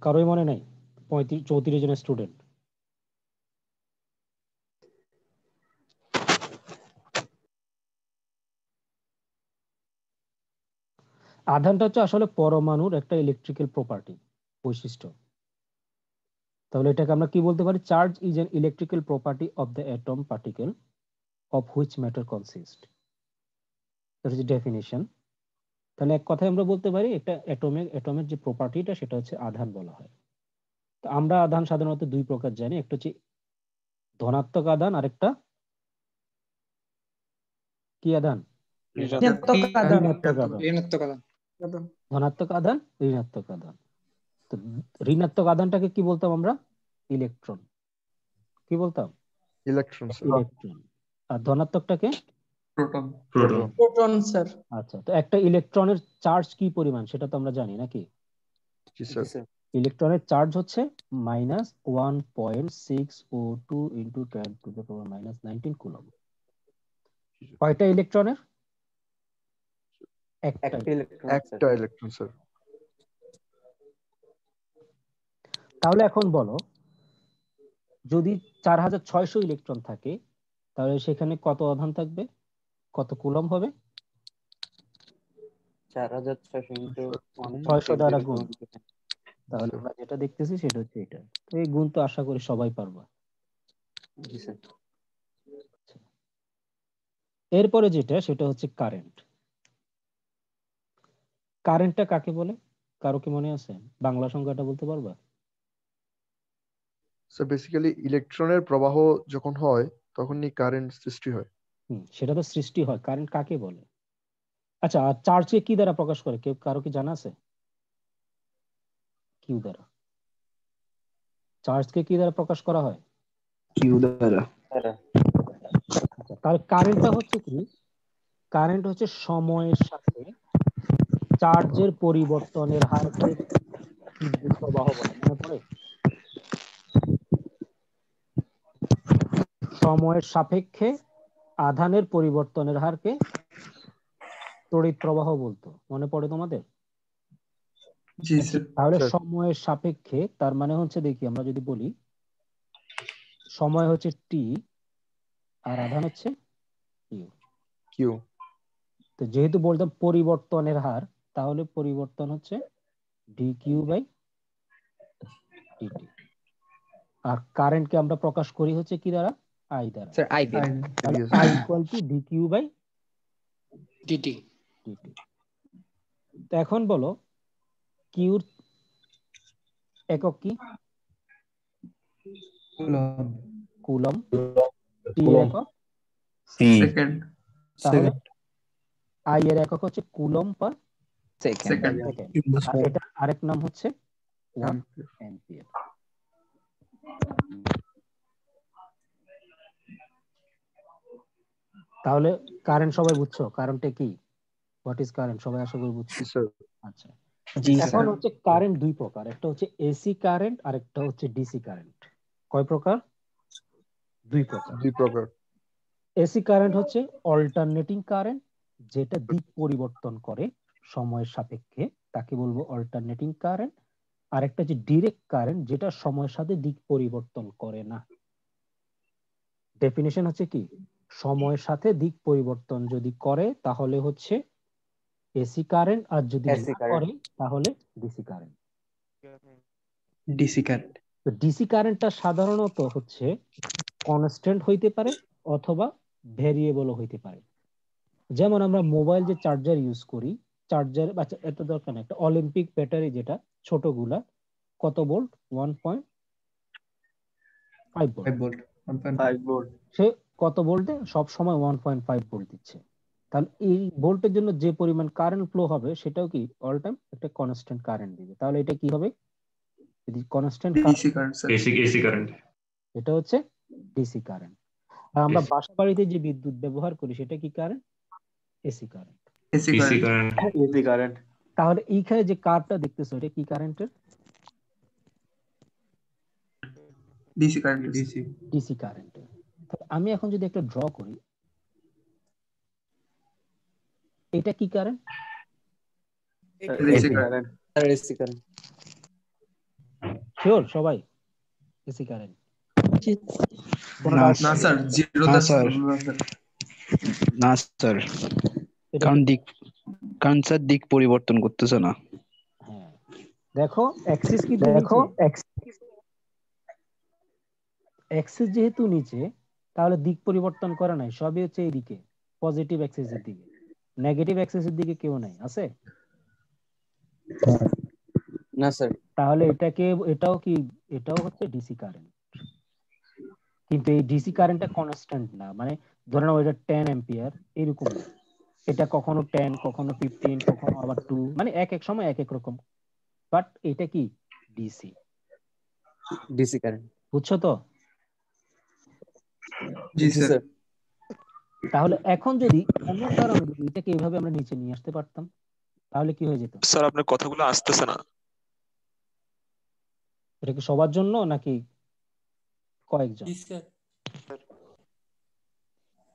কারোই মনে নাই? 34 জন স্টুডেন্ট। আধানটা হচ্ছে আসলে পরমাণুর একটা ইলেকট্রিক্যাল প্রপার্টি, বৈশিষ্ট্য। তাহলে এটাকে আমরা কি বলতে পারি? Charge is an electrical property of the atom particle of which matter consist. That is definition. তাহলে এক কথায় আমরা বলতে পারি এটা অ্যাটমের যে প্রপার্টিটা সেটা হচ্ছে আধান বলা হয়। তো আমরা আধান সাধারণত দুই প্রকার জানি, একটা হচ্ছে ধনাত্মক আধান, আরেকটা কি আধান? ঋণাত্মক আধান। ধনাত্মক আধান, ঋণাত্মক আধান। তো ঋণাত্মক আধানটাকে কি বলতাম আমরা? ইলেকট্রন। কি বলতাম? ইলেকট্রন। ইলেকট্রন। আর ধনাত্মকটাকে প্রোটন। Proton sir. আচ্ছা, তো একটা ইলেকট্রনের চার্জ কি পরিমাণ সেটা তো আমরা জানি নাকি? জি স্যার। ইলেকট্রনের চার্জ হচ্ছে -1.602 ইন্টু 10⁻⁻19 কুলম্ব। কয়টা ইলেকট্রনের? একটা ইলেকট্রন স্যার। তাহলে এখন বলো, যদি 4600 ইলেকট্রন থাকে তাহলে সেখানে কত আধান থাকবে, কত কুলম্ব হবে? 600 দ্বারা গুণ। তাহলে আমরা যেটা দেখতেছি সেটা হচ্ছে এটা। তো এই গুণ তো আশা করি সবাই পারবা। এরপরে যেটা সেটা হচ্ছে কারেন্ট। কারেন্টটা কাকে বলে? কারো কি মনে আছে? বাংলা সংজ্ঞাটা বলতে পারবা? স্যার বেসিক্যালি ইলেকট্রনের প্রবাহ যখন হয় তখনই কারেন্ট সৃষ্টি হয়। সেটা তো সৃষ্টি হয়। কারেন্ট কাকে বলে? আচ্ছা, আর চার্জকে কি দ্বারা প্রকাশ করে? কেউ কারো কি জানা আছে? কিউ দ্বারা। চার্জকে কি দ্বারা প্রকাশ করা হয়? কিউ দ্বারা। আচ্ছা, তাহলে কারেন্টটা হচ্ছে কি? কারেন্ট হচ্ছে সময়ের সাথে চার্জের পরিবর্তনের হারকে বিদ্যুৎ প্রবাহ বলে। মনে পড়ে? সময়ের সাপেক্ষে আধানের পরিবর্তনের হারকে তড়িৎ প্রবাহ বলতো। মনে পড়ে তোমাদের? জি স্যার। তাহলে সময়ের সাপেক্ষে তার মানে হচ্ছে, দেখি আমরা যদি বলি সময় হচ্ছে টি আর আধান হচ্ছে কিউ। কিউ। তো যেহেতু বলতাম পরিবর্তনের হার, তাহলে পরিবর্তন হচ্ছে ডি কিউ বাই ডিটি। আর কারেন্টকে আমরা প্রকাশ করি হচ্ছে কি দ্বারা? আই দ্বারা। স্যার আই দিয়ে। তাহলে I equal to D Q by DT. DT. তো এখন বলো কিউর একক কি? কুলম্ব। টি এর একক সেকেন্ড। তাহলে আই এর একক হচ্ছে কুলম্ব পার সেকেন্ড। আর এটা আরেক নাম হচ্ছে 1 অ্যাম্পিয়ার। তাহলে কারেন্ট সবাই বুঝছো? কারেন্টে কি? হোয়াট ইজ কারেন্ট সবাই আশা করি বুঝছো। আচ্ছা, এখন হচ্ছে কারেন্ট দুই প্রকার, একটা হচ্ছে এসি কারেন্ট আর একটা হচ্ছে ডিসি কারেন্ট। কয় প্রকার? দুই প্রকার। এসি কারেন্ট হচ্ছে অল্টারনেটিং কারেন্ট, যেটা দিক পরিবর্তন করে সময়ের সাপেক্ষে, তাকে বলবো অল্টারনেটিং কারেন্ট। আর একটা হচ্ছে ডিরেক্ট কারেন্ট, যেটা সময়ের সাথে দিক পরিবর্তন করে না। ডেফিনিশন হচ্ছে কি? সময়ের সাথে দিক পরিবর্তন যদি করে তাহলে হচ্ছে এসি কারেন্ট, আর যদি না করে তাহলে ডিসি কারেন্ট। DC current. তো ডিসি কারেন্টটা সাধারণত হচ্ছে কনস্ট্যান্ট হইতে পারে অথবা ভেরিয়েবলও হইতে পারে। যেমন আমরা মোবাইল যে চার্জার ইউজ করি, চার্জার আচ্ছা এত দরকার না, একটা অলিম্পিক ব্যাটারি যেটা ছোটগুলা কত ভোল্ট? 1.5 ভোল্ট। সে কত ভোল্টে? সব সময় 1.5 ভোল্ট দিচ্ছে। তাহলে এই ভোল্টের জন্য যে পরিমাণ কারেন্ট ফ্লো হবে সেটাও কি অল টাইম একটা কনস্ট্যান্ট কারেন্ট দিবে। তাহলে এটা কি হবে? যদি কনস্ট্যান্ট এসি কারেন্ট। এটা হচ্ছে ডিসি কারেন্ট। আর আমরা বাসা বাড়িতে যে বিদ্যুৎ ব্যবহার করি সেটা কি current? AC current. AC current. তাহলে এইখানে যে কার্ভটা দেখতেছো এটা কি কারেন্টের? DC current. ডিসি কারেন্টের। আমি এখন যদি একটা ড্র করি, এটা কি current? AC current. AC current. Sure সবাই এসি কারেন্ট? কোনো না ডাউট না নেই? স্যার, জিরো না দা স্যার, না স্যার, এটা কারণ কি? স্যার দিক পরিবর্তন করতেছে না। হ্যাঁ, দেখো অ্যাক্সিস কিন্তু নিচে, অ্যাক্সিস যেহেতু নিচে তাহলে দিক পরিবর্তন করে নাই, সবই হচ্ছে এইদিকে পজিটিভ অ্যাক্সিসের দিকে। নেগেটিভ অ্যাক্সিসের দিকে কেউ নাই, আছে? না স্যার। তাহলে এটাও কি, এটাও হচ্ছে ডিসি কারেন্ট। কিন্তু এই ডিসি কারেন্টটা কনস্ট্যান্ট না, মানে ধরে নাও এটা 10 অ্যাম্পিয়ার এরকম না, এটা কখনো 10 কখনো 15 কখনো আবার 2, মানে এক এক সময় এক এক রকম। বাট এটা কি ডিসি, ডিসি কারেন্ট। বুঝছো তো? জি জি স্যার। স্যার। তাহলে এখন যদি কোনো কারণে যদি এটাকে এইভাবে আমরা নিচে নিয়ে আসতে পারতাম তাহলে কি হয়ে যেত? স্যার আপনার কথাগুলো আসতেছে না। এটা কি সবার জন্য নাকি কয়েকজন?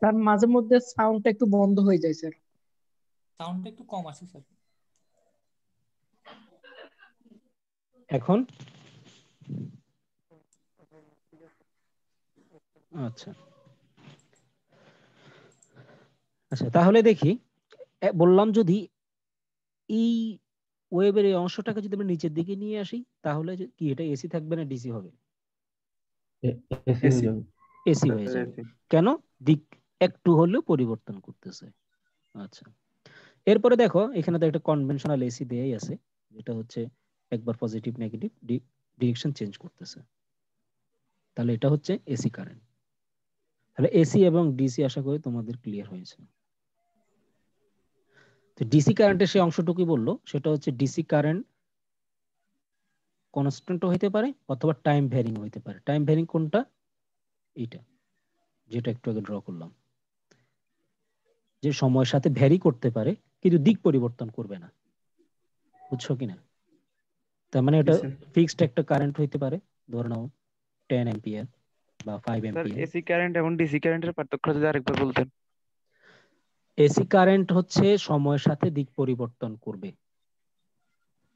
তার মাঝে মধ্যে সাউন্ডটা একটু বন্ধ হয়ে যায় স্যার। সাউন্ডটা একটু কম আসে স্যার। এখন আচ্ছা আচ্ছা, তাহলে দেখি বললাম যদি এই ওয়েবের এই অংশটাকে যদি আমরা নিচের দিকে নিয়ে আসি তাহলে কি এটা এসি থাকবে না ডিসি হবে? এসি হয়ে যাবে। কেন? দিক একটু হলেও পরিবর্তন করতেছে। আচ্ছা, এরপরে দেখো এখানে তো একটা কনভেনশনাল এসি দেয়াই আছে, যেটা হচ্ছে একবার পজিটিভ নেগেটিভ ডিরেকশন চেঞ্জ করতেছে। তাহলে এটা হচ্ছে এসি কারেন্ট। তাহলে এসি এবং ডিসি আশা করি তোমাদের ক্লিয়ার হয়েছে। তো ডিসি কারেন্টের সেই অংশটুকুই বললো, সেটা হচ্ছে ডিসি কারেন্ট কনস্ট্যান্ট হইতে পারে অথবা টাইম ভ্যারিং হইতে পারে। টাইম ভ্যারিং কোনটা? এইটা যেটা একটু আগে ড্র করলাম, যে সময়ের সাথে ভ্যারি করতে পারে কিন্তু দিক পরিবর্তন করবে না। বুঝছো কিনা? তার মানে এটা ফিক্সড একটা কারেন্ট হইতে পারে, ধরে নাও 10 অ্যাম্পিয়ার বা 5 স্যার অ্যাম্পিয়ার। এসি কারেন্ট এবং ডিসি কারেন্টের পার্থক্য যদি আরেকবার বলতেন। এসি কারেন্ট হচ্ছে সময়ের সাথে দিক পরিবর্তন করবে,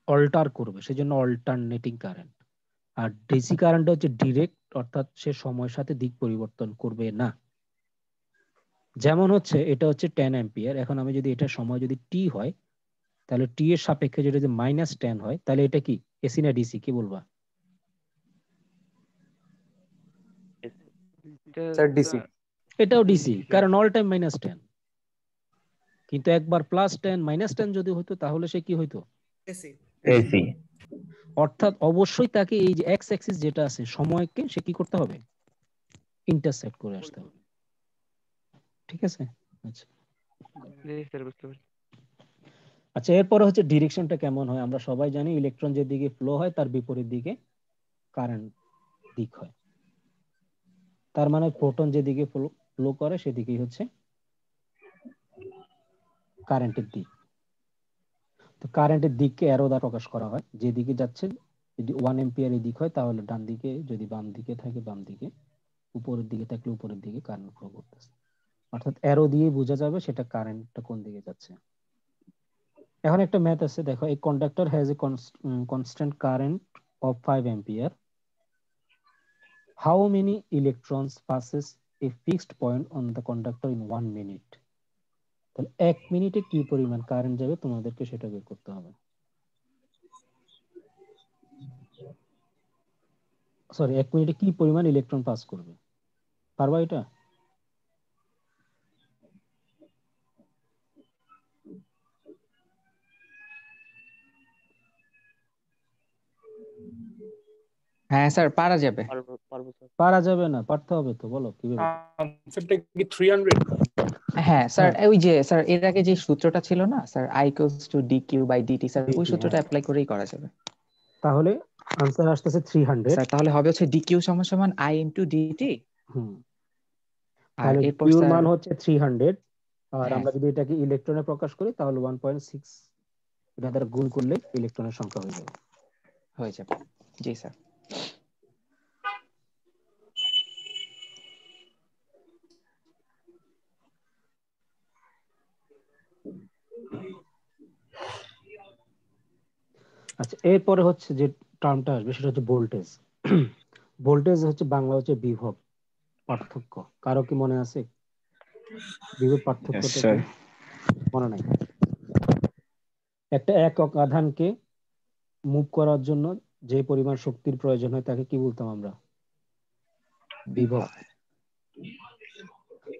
অল্টার করবে, সেজন্য অল্টারনেটিং কারেন্ট। আর ডিসি কারেন্ট হচ্ছে ডিরেক্ট, অর্থাৎ সে সময়ের সাথে দিক পরিবর্তন করবে না। যেমন হচ্ছে এটা হচ্ছে 10 অ্যাম্পিয়ার, এখন আমি যদি এটা সময় যদি টি হয় তাহলে টি এর সাপেক্ষে যদি -10 হয় তাহলে এটা কি এসি না ডিসি, কি বলবা? Sir DC. এটাও ডিসি, কারণ অল টাইম -10। কিন্তু একবার +10 -10 যদি হতো তাহলে সে কি হইতো? এসি। অর্থাৎ অবশ্যই তাকে এই যে এক্স অ্যাক্সিস যেটা আছে সময়কে সে কি করতে হবে? ইন্টারসেক্ট করে আসতে হবে। ঠিক আছে? আচ্ছা আচ্ছা, এরপরে হচ্ছে ডিরেকশনটা কেমন হয়। আমরা সবাই জানি ইলেকট্রন যেদিকে ফ্লো হয় তার বিপরীত দিকে কারেন্ট দিক হয়। তার মানে প্রোটন যেদিকে ফ্লো করে সেদিকেই হচ্ছে কারেন্টের দিক। তো কারেন্টের দিককে অ্যারো দ্বারা প্রকাশ করা হয়। যেদিকে যাচ্ছে যদি 1 এম্পিয়ার দিক হয় তাহলে ডান দিকে, যদি বাম দিকে থাকে বাম দিকে, উপরের দিকে থাকলে উপরের দিকে কারেন্ট ফ্লো করতেছে। অর্থাৎ অ্যারো দিয়ে বোঝা যাবে সেটা কারেন্টটা কোন দিকে যাচ্ছে। এখন একটা ম্যাথ আছে, দেখো এই conductor has a constant current of 5 ampere, how many electrons passes a fixed point on the conductor in 1 minute? তাহলে 1 মিনিটে কি পরিমাণ কারেন্ট যাবে তোমাদেরকে সেটা বের করতে হবে। সরি, 1 মিনিটে কি পরিমাণ ইলেকট্রন পাস করবে, পারবা এটা? হ্যাঁ স্যার, পারা যাবে। পারা যাবে না, পারতে হবে তো, বলো কিভাবে। আনসারটা কি 300? হ্যাঁ স্যার, ওই যে স্যার এর আগে যে সূত্রটা ছিল না sir, I equals to dq/dt, sir ওই সূত্রটা অ্যাপ্লাই করেই করা যাবে। তাহলে आंसर আসতেছে 300। স্যার তাহলে হবে হচ্ছে dq = I into dt। আর তাহলে এরপর কিউর স্যার মান হচ্ছে 300, আর হ্যাঁ আমরা যদি এটাকে ইলেকট্রনে প্রকাশ করি তাহলে 1.6, এটা দ্বারা গুণ করলে ইলেকট্রনের সংখ্যা হয়ে যাবে। হয়ে যাবে। জি স্যার। আচ্ছা, এরপরে হচ্ছে যে টার্মটা আসবে সেটা হচ্ছে ভোল্টেজ। ভোল্টেজ হচ্ছে বাংলা হচ্ছে বিভব পার্থক্য। কারো কি মনে আছে বিভব পার্থক্যটা কি? মনে নাই? একটা একক আধানকে মুভ করার জন্য যে পরিমাণ শক্তির প্রয়োজন হয় তাকে কি বলতাম আমরা? বিভব।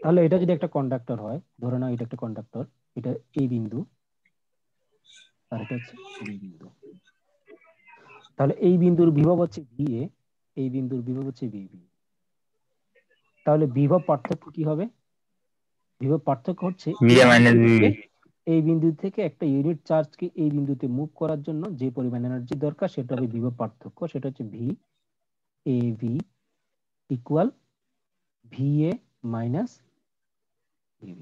তাহলে এটা যদি একটা কন্ডাক্টর হয়, ধরে নাও এটা একটা কন্ডাক্টর, এটা এই বিন্দু আর এটা হচ্ছে বি বিন্দু। তাহলে এই বিন্দুর বিভব হচ্ছে VA, এই বিন্দুর বিভব হচ্ছে VB। তাহলে বিভব পার্থক্য কি হবে? বিভব পার্থক্য হচ্ছে এই বিন্দু থেকে একটা ইউনিট চার্জকে এই বিন্দুতে মুভ করার জন্য যে পরিমাণ এনার্জি দরকার সেটা হবে বিভব পার্থক্য। সেটা হচ্ছে VAV equal VA minus VB।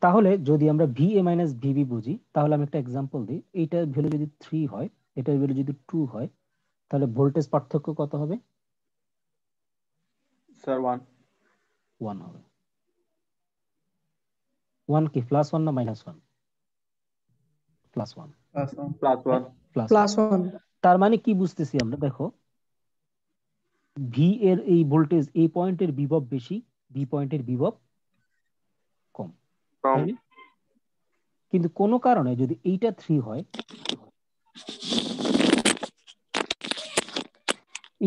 তাহলে যদি আমরা VA মাইনাস VB বুঝি, তাহলে আমি একটা এক্সাম্পল দিই। এইটার ভ্যালু যদি 3 হয়, এটার ভ্যালু যদি 2 হয়, তাহলে ভোল্টেজ পার্থক্য কত হবে? স্যার 1 হবে। 1 কি প্লাস 1 না মাইনাস 1? প্লাস 1। প্লাস 1। তার মানে কি বুঝতেছি আমরা? দেখো, ভি এর এই ভোল্টেজ এই পয়েন্টের বিভব বেশি, বি পয়েন্টের বিভব কম, তাই না? কিন্তু কোনো কারণে যদি এইটা 3 হয়,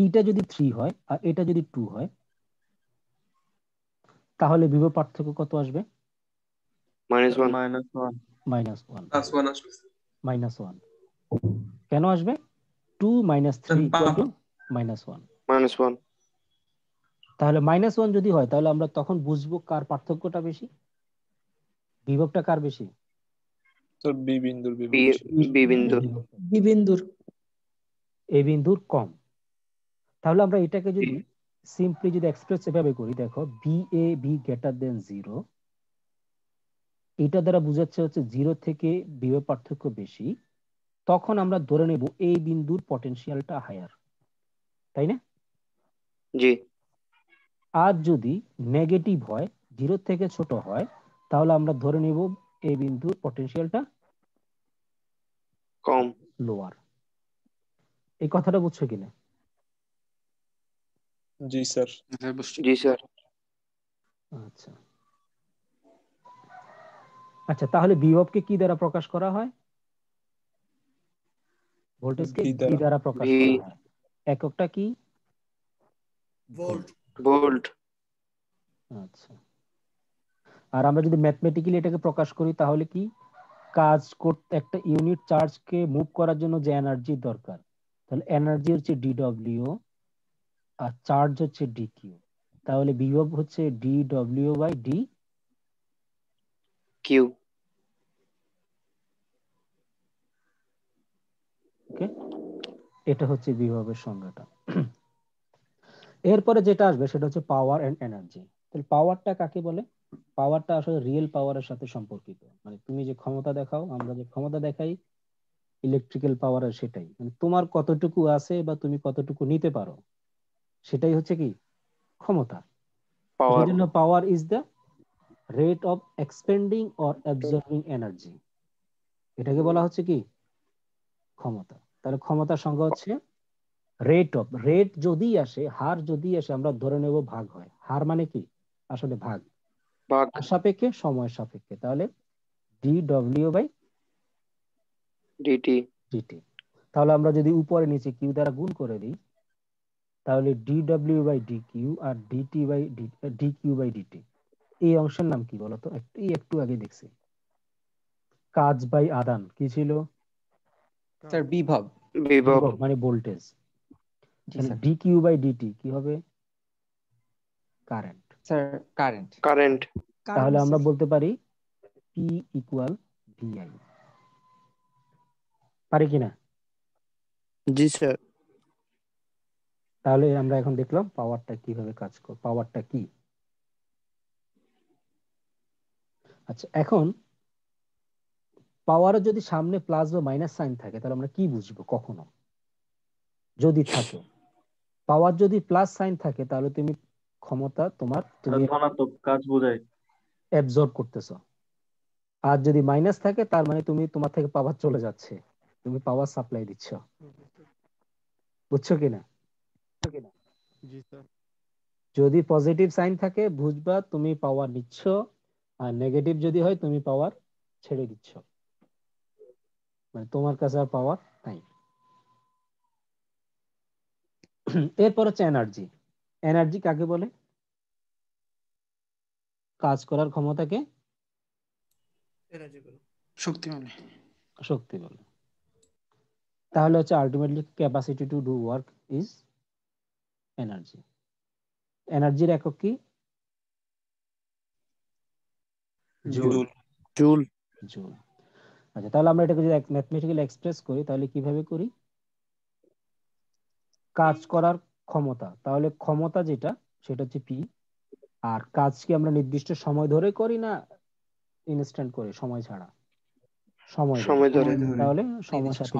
এইটা যদি 3 হয় আর এটা যদি 2 হয়, তাহলে বিভব পার্থক্য কত আসবে? -1। কেন আসবে? 2 - 3 -1। তাহলে -1 যদি হয়, তাহলে আমরা তখন বুঝবো কার পার্থক্যটা বেশি, বিভবটা কার বেশি? বি বিন্দুর এ বিন্দুর কম। তাহলে আমরা এটাকে যদি সিম্পলি যদি এক্সপ্রেস এভাবে করি, দেখো BAB গ্রেটার দেন 0, এটা দ্বারা বোঝাচ্ছে হচ্ছে 0 থেকে বিভব পার্থক্য বেশি, তখন আমরা ধরে নেব এই বিন্দুর পটেনশিয়ালটা হায়ার, তাই না? জি। আর যদি নেগেটিভ হয়, 0 থেকে ছোট হয়, তাহলে আমরা ধরে নেব এই বিন্দুর পটেনশিয়ালটা কম, লোয়ার। এই কথাটা বুঝছো কিনা? জি স্যার। আচ্ছা আচ্ছা, তাহলে বিভবকে কি দ্বারা প্রকাশ করা হয়? ভোল্টেজকে কি দ্বারা প্রকাশ করা হয়? এককটা কি? ভোল্ট। আচ্ছা, আর আমরা যদি ম্যাথমেটিক্যালি এটাকে প্রকাশ করি তাহলে কি? কাজ করতে একটা ইউনিট চার্জকে মুভ করার জন্য যে এনার্জি দরকার, তাহলে এনার্জি হচ্ছে DW আর চার্জ হচ্ছে DQ। তাহলে বিভব হচ্ছে dW/dQ। ওকে, এটা হচ্ছে বিভবের সংজ্ঞাটা। এরপরে যেটা আসবে সেটা হচ্ছে পাওয়ার এন্ড এনার্জি। তাহলে পাওয়ারটা কাকে বলে? পাওয়ারটা আসলে রিয়েল পাওয়ারের সাথে সম্পর্কিত। মানে তুমি যে ক্ষমতা দেখাও, আমরা যে ক্ষমতা দেখাই ইলেকট্রিক্যাল পাওয়ারের, সেটাই মানে তোমার কতটুকু আছে বা তুমি কতটুকু নিতে পারো, সেটাই হচ্ছে কি ক্ষমতা। এই জন্য power is the rate of expanding or absorbing energy, এটাকে বলা হচ্ছে কি ক্ষমতা। তাহলে ক্ষমতার সংজ্ঞা হচ্ছে রেট যদি আসে, হার যদি আসে, আমরা ধরে নেব ভাগ হয়। হার মানে কি? আসলে ভাগ, সাপেক্ষে সময়ের সাপেক্ষে। তাহলে dW/dt। তাহলে আমরা যদি উপরে নিচে কিউ দ্বারা গুণ করে দিই, তাহলে dW/dQ আর dQ/dt। এই অংশের নাম কি বলতো? একটু আগে দেখছি, কাজ বাই আদান কি ছিল? স্যার বিভব। মানে ভোল্টেজ। dQ/dt কি হবে? কারেন্ট। Sir current. তাহলে আমরা বলতে পারি P = VI, পারি কিনা? জি স্যার। তাহলে আমরা এখন দেখলাম পাওয়ারটা কিভাবে কাজ করে, পাওয়ারটা কি। আচ্ছা, এখন পাওয়ারের যদি সামনে প্লাস বা মাইনাস সাইন থাকে, তাহলে আমরা কি বুঝবো? কখনো যদি থাকে পাওয়ার, যদি প্লাস সাইন থাকে, তাহলে তুমি ক্ষমতা, তুমি ধনাত্মক কাজ বোঝায়, অ্যাবজর্ব করতেছো। আর যদি মাইনাস থাকে তার মানে তুমি তোমার থেকে পাওয়ার চলে যাচ্ছে, তুমি পাওয়ার সাপ্লাই দিচ্ছ। বুঝছো কিনা? জি স্যার। যদি পজিটিভ সাইন থাকে বুঝবা তুমি পাওয়ার নিচ্ছ, আর নেগেটিভ যদি হয় তুমি পাওয়ার ছেড়ে দিচ্ছ, মানে তোমার কাছে আর পাওয়ার নাই। এরপর হচ্ছে এনার্জি। এনার্জি কাকে বলে? কাজ করার ক্ষমতাকে শক্তি মানে। শক্তি বলে। তাহলে হচ্ছে ultimately capacity to do work is energy. এনার্জির একক কি? জুল। জুল। জুল। আচ্ছা, তাহলে আমরা এটাকে যদি ম্যাথমেটিক্যালি এক্সপ্রেস করি তাহলে কিভাবে করি? কাজ করার ক্ষমতা, তাহলে ক্ষমতা যেটা সেটা হচ্ছে পি। আর কাজ কি আমরা নির্দিষ্ট সময় ধরে করি না ইনস্ট্যান্ট করি সময় ছাড়া? সময় ধরে। তাহলে সময় সাথে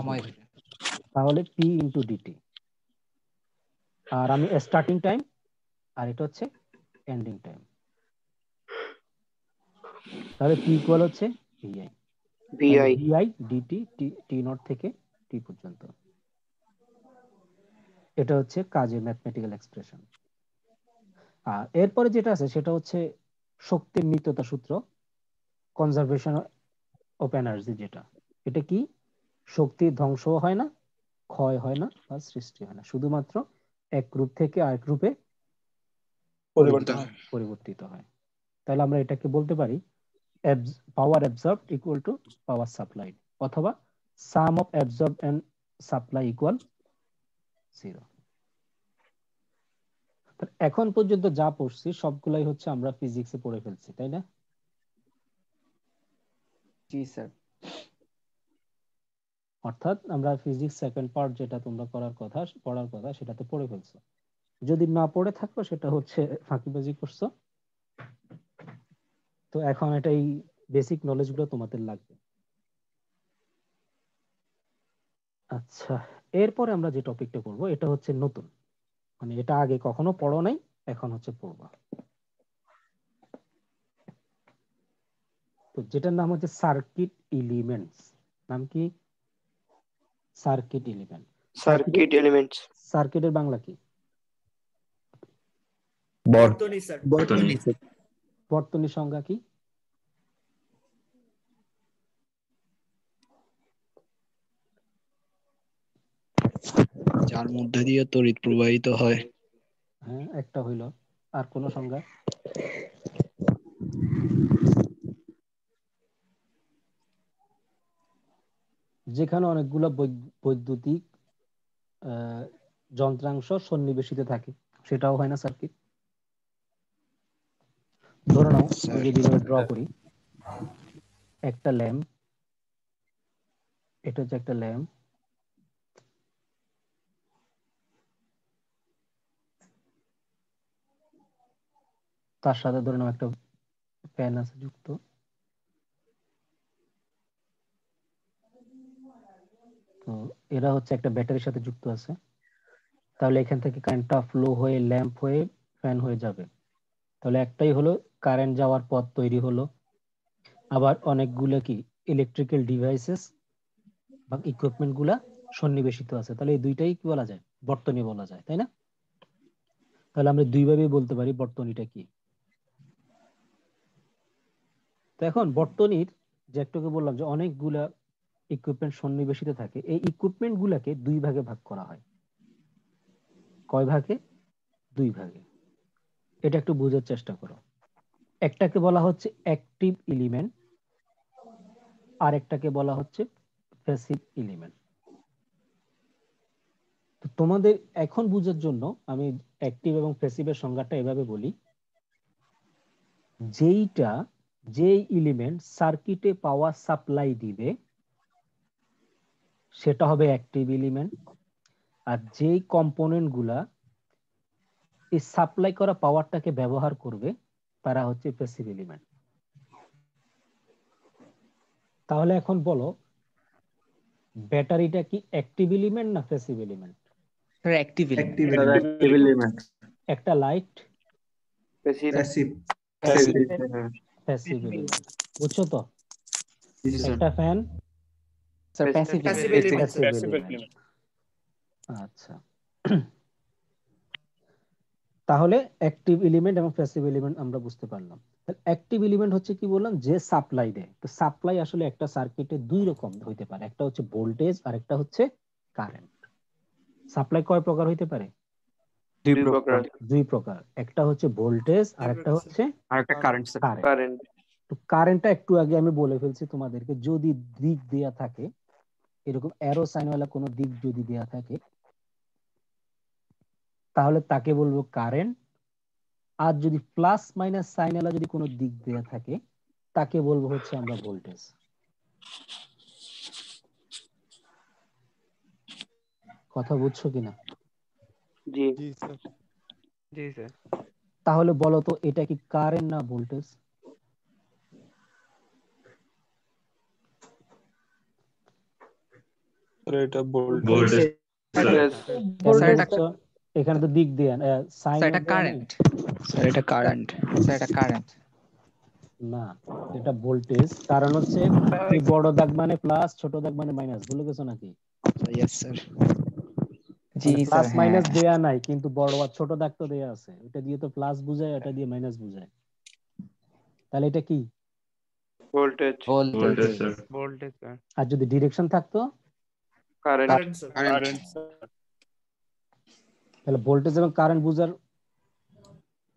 তাহলে পি ইন্টু ডিটি। আর আমি স্টার্টিং টাইম আর এটা হচ্ছে এন্ডিং টাইম, তাহলে পি ইকুয়াল হচ্ছে VI. VI DT, T not থেকে টি পর্যন্ত। এটা হচ্ছে কাজের ম্যাথমেটিক্যাল এক্সপ্রেশন। আর এরপরে যেটা আছে সেটা হচ্ছে শক্তির নিত্যতা সূত্র, কনজারভেশন অফ এনার্জি। যেটা এটা কি? শক্তি ধ্বংস হয় না, ক্ষয় হয় না, বা সৃষ্টি হয় না, শুধুমাত্র এক রূপ থেকে আরেক রূপে পরিবর্তিত হয়। তাহলে আমরা এটাকে বলতে পারি power absorbed equal to power supplied, অথবা sum of absorb and supply equal 0। এখন পর্যন্ত যা পড়ছি সবগুলাই হচ্ছে আমরা ফিজিক্সে পড়ে ফেলছি, তাই না? জি স্যার। অর্থাৎ আমরা ফিজিক্স সেকেন্ড পার্ট যেটা তোমরা পড়ার কথা সেটাতে পড়ে ফেলছো। যদি না পড়ে থাকো সেটা হচ্ছে ফাঁকিবাজি করছো। তো এখন এটাই বেসিক নলেজ গুলো তোমাদের লাগবে। আচ্ছা, এরপরে আমরা যে টপিকটা করবো এটা হচ্ছে নতুন, মানে এটা আগে কখনো পড়ো নাই, এখন হচ্ছে পড়বা। তো যেটার নাম হচ্ছে সার্কিট এলিমেন্টস। নাম কি? Circuit element. সার্কিটের বাংলা কি? বর্তনী স্যার। বর্তনীর সংজ্ঞা কি? যার মধ্যে দিয়ে তড়িৎ প্রবাহিত হয়। হ্যাঁ, একটা হইল। আর কোন সংজ্ঞা? যেখানে অনেকগুলো বৈদ্যুতিক যন্ত্রাংশ সন্নিবেশিত থাকে সেটাও হয় না সার্কিট? ধরে নাও আমি যদি ড্র করি একটা ল্যাম্প, এটা হচ্ছে একটা ল্যাম্প, তার সাথে ধরে নাও একটা ফ্যান আছে যুক্ত, তো এরা হচ্ছে একটা ব্যাটারির সাথে যুক্ত আছে। তাহলে এখান থেকে কারেন্টটা ফ্লো হয়ে ল্যাম্প হয়ে ফ্যান হয়ে যাবে। তাহলে একটাই হলো কারেন্ট যাওয়ার পথ তৈরি হলো। আবার অনেকগুলো কি ইলেকট্রিক্যাল ডিভাইসেস বা ইকুইপমেন্ট গুলা সন্নিবেশিত আছে, তাহলে এই দুইটাই কি বলা যায়? বর্তনী বলা যায়, তাই না? তাহলে আমরা দুইভাবে বলতে পারি বর্তনীটা কি। তো এখন বর্তনীর যে একটুকে বললাম যে অনেকগুলা ইকুইপমেন্ট সন্নিবেশিত থাকে, এই ইকুইপমেন্ট গুলাকে দুই ভাগে ভাগ করা হয়। কয় ভাগে? দুই ভাগে। এটা একটু বোঝার চেষ্টা করো। একটাকে বলা হচ্ছে অ্যাক্টিভ এলিমেন্ট, আর একটাকে বলা হচ্ছে প্যাসিভ এলিমেন্ট। তো তোমাদের এখন বোঝার জন্য আমি অ্যাক্টিভ এবং প্যাসিভের সংজ্ঞাটা এভাবে বলি। যেই এলিমেন্ট সার্কিটে পাওয়ার সাপ্লাই দিবে সেটা হবে অ্যাক্টিভ এলিমেন্ট, আর যেই কম্পোনেন্ট গুলা এই সাপ্লাই করা পাওয়ারটাকে ব্যবহার করবে তারা হচ্ছে প্যাসিভ এলিমেন্ট। তাহলে এখন বলো ব্যাটারিটা কি অ্যাক্টিভ এলিমেন্ট না passive element? Sir active element. একটা লাইট প্যাসিভ প্যাসিভ এলিমেন্ট, বুঝছো তো? একটা fan sir passive Passive element element, sir. passive Passive element। element. আচ্ছা, তাহলে অ্যাক্টিভ এলিমেন্ট এবং প্যাসিভ এলিমেন্ট আমরা বুঝতে পারলাম। অ্যাক্টিভ এলিমেন্ট হচ্ছে কি বললাম, যে সাপ্লাই দেয়। তো সাপ্লাই আসলে একটা সার্কিটে দুই রকম হইতে পারে, একটা হচ্ছে ভোল্টেজ আর একটা হচ্ছে কারেন্ট। সাপ্লাই কয় প্রকার হইতে পারে? দুই প্রকার। দুই প্রকার, একটা হচ্ছে ভোল্টেজ আর একটা হচ্ছে আরেকটা কারেন্ট স্যার। কারেন্ট। কারেন্ট। তো কারেন্টটা একটু আগে আমি বলে ফেলছি তোমাদেরকে, যদি দিক দেয়া থাকে, এরকম অ্যারো সাইনওয়ালা কোনো দিক যদি দেয়া থাকে, তাহলে তাকে বলবো কারেন্ট। আর যদি প্লাস মাইনাস সাইনওয়ালা যদি কোনো দিক দেয়া থাকে, তাকে বলবো হচ্ছে আমরা ভোল্টেজ। কথা বুঝছো কিনা? জি জি স্যার। জি স্যার। তাহলে বলো তো, এটা কি কারেন্ট না ভোল্টেজ? স্যার এটা ভোল্টেজ। Voltage, sir. স্যার এটা এখানে তো দিক দেয়া সাইন স্যার এটা কারেন্ট। স্যার এটা কারেন্ট। স্যার এটা কারেন্ট না, এটা ভোল্টেজ। কারণ হচ্ছে এই বড় দাগ মানে প্লাস, ছোট দাগ মানে মাইনাস, ভুলে গেছো নাকি? Yes sir. জি স্যার। প্লাস হ্যাঁ মাইনাস দেয়া নাই, কিন্তু বড় আর ছোট দাগ তো দেয়া আছে। এটা দিয়ে তো প্লাস বুঝায়, এটা দিয়ে মাইনাস বুঝায়। তাহলে এটা কি? Voltage. Voltage, sir. Voltage sir. আর যদি ডিরেকশন থাকতো, current. Current, sir. Current sir. তাহলে ভোল্টেজ এবং কারেন্ট বুঝার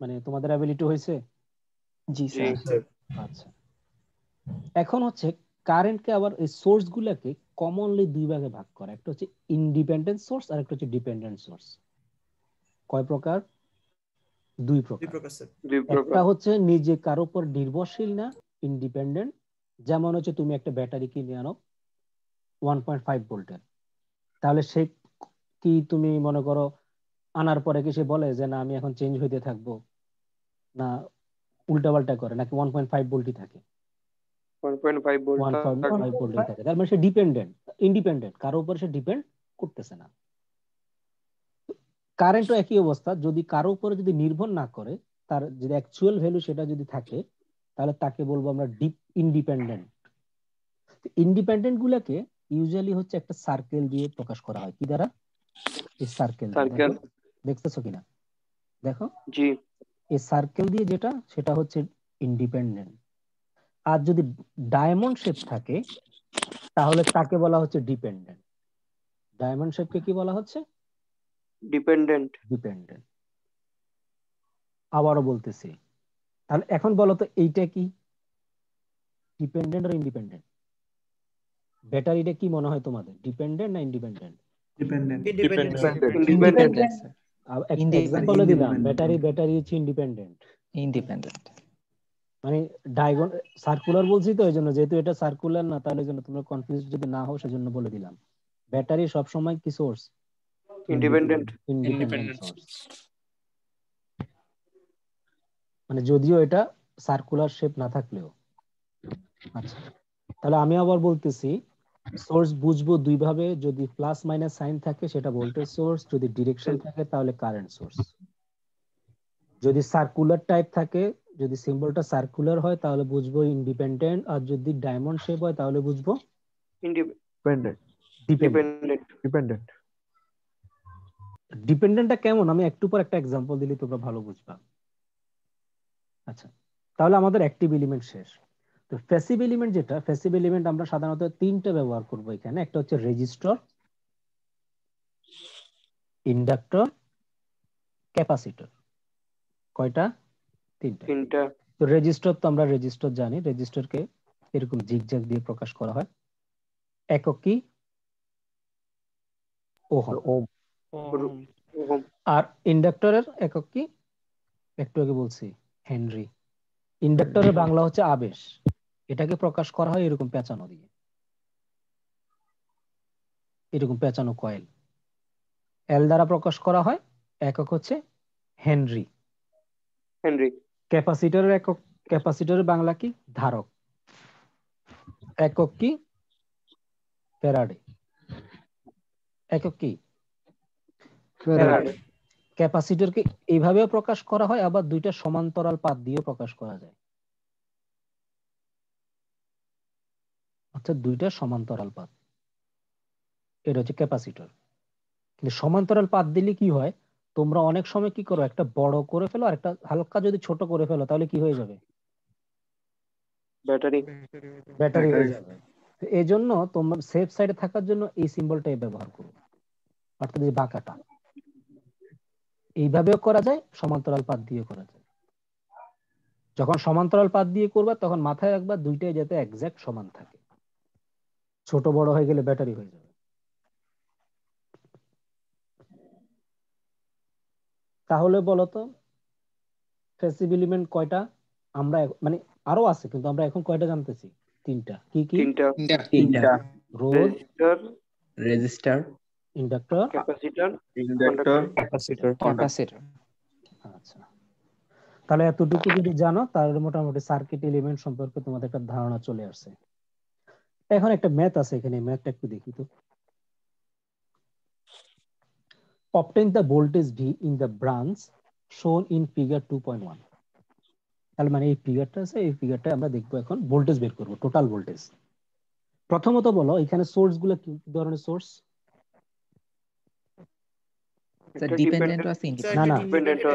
মানে তোমাদের অ্যাবিলিটি হয়েছে? জি জি স্যার। আচ্ছা, এখন হচ্ছে কারেন্টকে আবার এই সোর্স গুলাকে কমনলি দুই ভাগে ভাগ করা, একটা হচ্ছে ইন্ডিপেন্ডেন্ট সোর্স আর একটা হচ্ছে ডিপেন্ডেন্ট সোর্স। কয় প্রকার? দুই প্রকার। দুই একটা প্রকার। হচ্ছে নিজে কারো উপর নির্ভরশীল না, ইন্ডিপেন্ডেন্ট। যেমন হচ্ছে তুমি একটা ব্যাটারি কিনে আনো 1.5 ভোল্টের, তাহলে সে কি, তুমি মনে করো আনার পরে কি সে বলে যে না আমি এখন চেঞ্জ হইতে থাকবো, না উল্টাপাল্টা করে, নাকি 1.5 ভোল্টই থাকে? 1.5 ভোল্ট। 1.5 ভোল্টই থাকে। তার মানে সে ডিপেন্ডেন্ট, ইন্ডিপেন্ডেন্ট, কারো উপর সে ডিপেন্ড করতেছে না। কারেন্টও একই অবস্থা, যদি কারো উপরে যদি নির্ভর না করে, তার যদি অ্যাকচুয়াল ভ্যালু সেটা যদি থাকে, তাহলে তাকে বলবো আমরা ইন্ডিপেন্ডেন্ট। ইন্ডিপেন্ডেন্ট গুলাকে ইউজুয়ালি হচ্ছে একটা সার্কেল দিয়ে প্রকাশ করা হয়। কি দ্বারা? এই সার্কেল। সার্কেল। দেখতেছো কিনা? দেখো, জি এই সার্কেল দিয়ে যেটা, সেটা হচ্ছে ইন্ডিপেন্ডেন্ট। আর যদি ডায়মন্ড শেপ থাকে, তাহলে তাকে বলা হচ্ছে ডিপেন্ডেন্ট। ডায়মন্ড শেপকে কি বলা হচ্ছে? ডিপেন্ডেন্ট। ডিপেন্ডেন্ট। আবারও বলতেছি, তাহলে এখন বলো তো এইটা কি, ডিপেন্ডেন্ট আর ইন্ডিপেন্ডেন্ট? ব্যাটারিটা কি মনে হয় তোমাদের, ডিপেন্ডেন্ট না ইন্ডিপেন্ডেন্ট? ডিপেন্ডেন্ট। ডিপেন্ডেন্ট। এক্সাম্পল দিলাম, ব্যাটারি হচ্ছে ইন্ডিপেন্ডেন্ট। ইন্ডিপেন্ডেন্ট। মানে ডায়াগন সার্কুলার বলছি তো, এই জন্য, যেহেতু এটা সার্কুলার না, তাহলে জন্য তোমরা কনফিউজ যদি না হও সেজন্য বলে দিলাম। ব্যাটারি সব সময় কি সোর্স? ইন্ডিপেন্ডেন্ট। Independent source. মানে যদিও এটা সার্কুলার শেপ না থাকলেও। আচ্ছা, তাহলে আমি আবার বলতেছি, সোর্স বুঝবো দুই ভাবে। যদি প্লাস মাইনাস সাইন থাকে সেটা ভোল্টেজ সোর্স, যদি ডিরেকশন থাকে তাহলে কারেন্ট সোর্স। যদি সার্কুলার টাইপ থাকে, যদি সিম্বলটা সার্কুলার হয় তাহলে বুঝবো ইন্ডিপেন্ডেন্ট, আর যদি ডায়মন্ড শেপ হয় তাহলে বুঝবো ডিপেন্ডেন্ট। ডিপেন্ডেন্ট। ডিপেন্ডেন্টটা কেমন আমি একটু পর একটা এক্সাম্পল দিলে তোমরা ভালো বুঝবা। আচ্ছা, তাহলে আমাদের অ্যাক্টিভ এলিমেন্ট শেষ। তো প্যাসিভ এলিমেন্ট যেটা, প্যাসিভ এলিমেন্ট আমরা সাধারণত তিনটা ব্যবহার করব এখানে। একটা হচ্ছে রেজিস্টর, ইন্ডাক্টর, ক্যাপাসিটর। কয়টা? তিনটা। তো রেজিস্টর তো আমরা রেজিস্টর জানি, রেজিস্টরকে এরকম জিগজ্যাগ দিয়ে প্রকাশ করা হয়। একক কি? ওহম। আর ইন্ডাক্টরের একক কি? একটু আগে বলছি, হেনরি। ইন্ডাক্টরের বাংলা হচ্ছে আবেশ। এটাকে প্রকাশ করা হয় এরকম পেঁচানো দিয়ে, এরকম পেঁচানো কয়েল। এল দ্বারা প্রকাশ করা হয়, একক হচ্ছে হেনরি। ক্যাপাসিটরের একক, ক্যাপাসিটরের বাংলা কি? ধারক। একক কি? ফ্যারাডে। একক কি? ফ্যারাডে। ক্যাপাসিটরকে এইভাবেও প্রকাশ করা হয়, আবার দুইটা সমান্তরাল পাত দিয়েও প্রকাশ করা যায়। অর্থাৎ দুইটা সমান্তরাল পাত, এটা হচ্ছে ক্যাপাসিটর। কিন্তু সমান্তরাল পাত দিলে কি হয়, তোমরা অনেক সময় কি করো, একটা বড় করে ফেলো আর একটা হালকা যদি ছোট করে ফেলো তাহলে কি হয়ে যাবে, ব্যাটারি। ব্যাটারি হয়ে যাবে। এই জন্য তোমরা সেফ সাইডে থাকার জন্য এই সিম্বলটাই ব্যবহার করো, অর্থাৎ এই বাঁকাটা। এইভাবেও করা যায়, সমান্তরাল পাত দিয়ে করা যায়। যখন সমান্তরাল পাত দিয়ে করবা তখন মাথায় রাখবা দুইটাই যাতে এক্সাক্ট সমান থাকে, ছোট বড় হয়ে গেলে ব্যাটারি হয়ে যাবে। তাহলে বলতো প্যাসিভ এলিমেন্ট কয়টা, আমরা মানে আরো আছে কিন্তু আমরা এখন কয়টা জানতেছি, তিনটা। কি কি? তিনটা, রোধ, register, inductor, capacitor, inductor, capacitor. আচ্ছা, তাহলে এতটুকু যদি জানো তাহলে মোটামুটি সার্কিট এলিমেন্ট সম্পর্কে তোমাদের একটা ধারণা চলে আসছে। এখন একটা ম্যাথ আছে এখানে, ম্যাথটা একটু দেখি তো। Obtain the voltage V in the branch shown in figure 2.1. তাহলে মানে এই ফিগারটা আছে, এই ফিগারটা আমরা দেখবো এখন ভোল্টেজ বের করব, টোটাল ভোল্টেজ। প্রথমত বলো এখানে সোর্স গুলো কি ধরনের সোর্স? ডিপেন্ডেন্ট আছে না ইন্ডিপেন্ডেন্ট। না,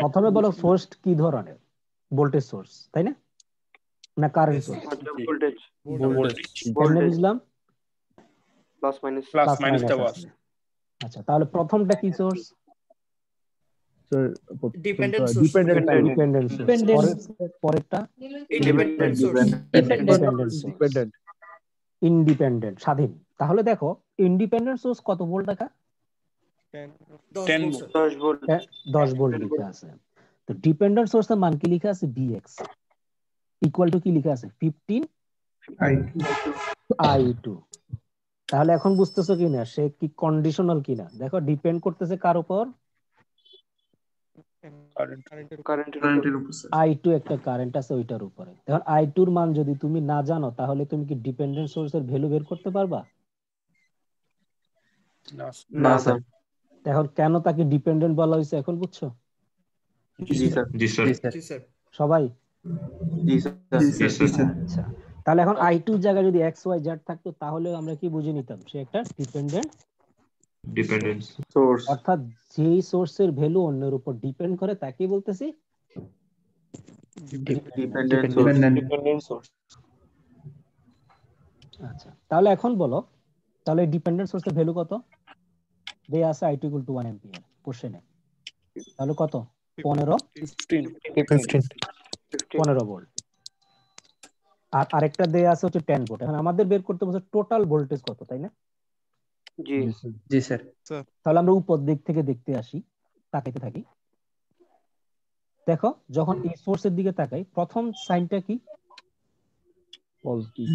প্রথমে বলো সোর্স কি ধরনের, ভোল্টেজ সোর্স তাই না, না কারেন্ট সোর্স? ভোল্টেজ, কেমনে বুঝলাম? Plus minus. প্লাস মাইনাস আছে। আচ্ছা, তাহলে প্রথমটা কি source? Dependent source. Dependent source. পরেরটা ইন্ডিপেন্ডেন্ট সোর্স। ডিপেন্ডেন্ট। ইন্ডিপেন্ডেন্ট, স্বাধীন। তাহলে দেখো ইন্ডিপেন্ডেন্ট সোর্স কত ভোল্ট লেখা? 10 10 ভোল্ট। 10 ভোল্ট লেখা আছে। তো ডিপেন্ডেন্ট সোর্সের মান কি লেখা আছে? Vx ইকুয়াল টু কি লেখা আছে? 15 I2। তাহলে এখন বুঝতেছো কিনা সে কি কন্ডিশনাল কিনা? দেখো ডিপেন্ড করতেছে কার উপর? কারেন্টের উপর। I2 একটা কারেন্ট আছে ওইটার উপরে। এখন I2 এর মান যদি তুমি না জানো তাহলে তুমি কি ডিপেন্ডেন্ট সোর্সের ভ্যালু বের করতে পারবা? না স্যার। এখন কেন তাকে ডিপেন্ডেন্ট বলা হয়েছে এখন বুঝছো জি স্যার। জি স্যার, সবাই? জি স্যার। আচ্ছা, তাহলে এখন I2 এর জায়গায় যদি XYZ থাকতো তাহলে আমরা কি বুঝে নিতাম, সে একটা ডিপেন্ডেন্স সোর্স। অর্থাৎ যেই সোর্সের ভ্যালু অন্যের উপর ডিপেন্ড করে তাকে বলতেছি ডিপেন্ডেন্ট সোর্স। আচ্ছা, তাহলে এখন বলো, তাহলে ডিপেন্ডেন্ট সোর্সের ভ্যালু কত দেয়া আছে? I2 = 1 অ্যাম্পিয়ার কোশ্চেনে। তাহলে কত? 15 ভোল্ট। আর আরেকটা দেয়া আছে হচ্ছে 10 ভোল্ট। এখন আমাদের বের করতে বলছে টোটাল ভোল্টেজ কত, তাই না? জি স্যার। তাহলে আমরা উপর দিক থেকে দেখতে আসি, তাকাইতে থাকি। দেখো যখন এই সোর্সের দিকে তাকাই প্রথম সাইনটা কি? Positive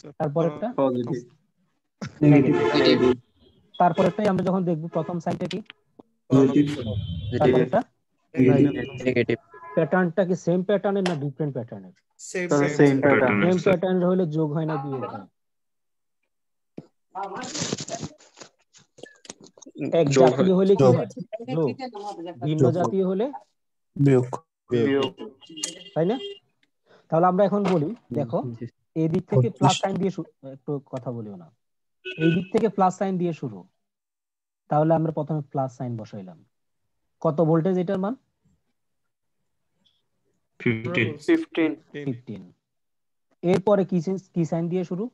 sir. তারপরেরটা পজিটিভ। নেগেটিভ। তারপরেরটাই আমরা যখন দেখব প্রথম সাইনটা কি? তারপরেরটা নেগেটিভ। প্যাটার্নটা কি সেম প্যাটার্নের না ডিফারেন্ট প্যাটার্নের? Same pattern. সেম প্যাটার্ন হলে যোগ হয় না বিয়োগ হয়? এক জাতীয় হলে কি হয়? যোগ। ভিন্ন জাতীয় হলে বিয়োগ। তাই না? তাহলে আমরা এখন বলি, দেখো এই দিক থেকে প্লাস সাইন দিয়ে একটু কথা বলিও না, এই দিক থেকে প্লাস সাইন দিয়ে শুরু। তাহলে আমরা প্রথমে প্লাস সাইন বসাইলাম। কত ভোল্টেজ এটার মান? 15। এরপরে কি সাইন দিয়ে শুরু?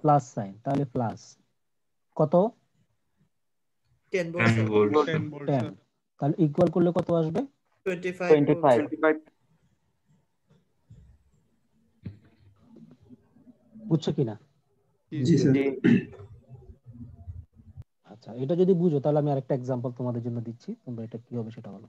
Plus sign. তাহলে প্লাস কত? 10 ভোল্ট 10। তাহলে ইকুয়াল করলে কত আসবে? 25। বুঝছো কিনা? জি স্যার। আচ্ছা, এটা যদি বুঝো তাহলে আমি আরেকটা এক্সাম্পল তোমাদের জন্য দিচ্ছি, তোমরা এটা কি হবে সেটা বলো।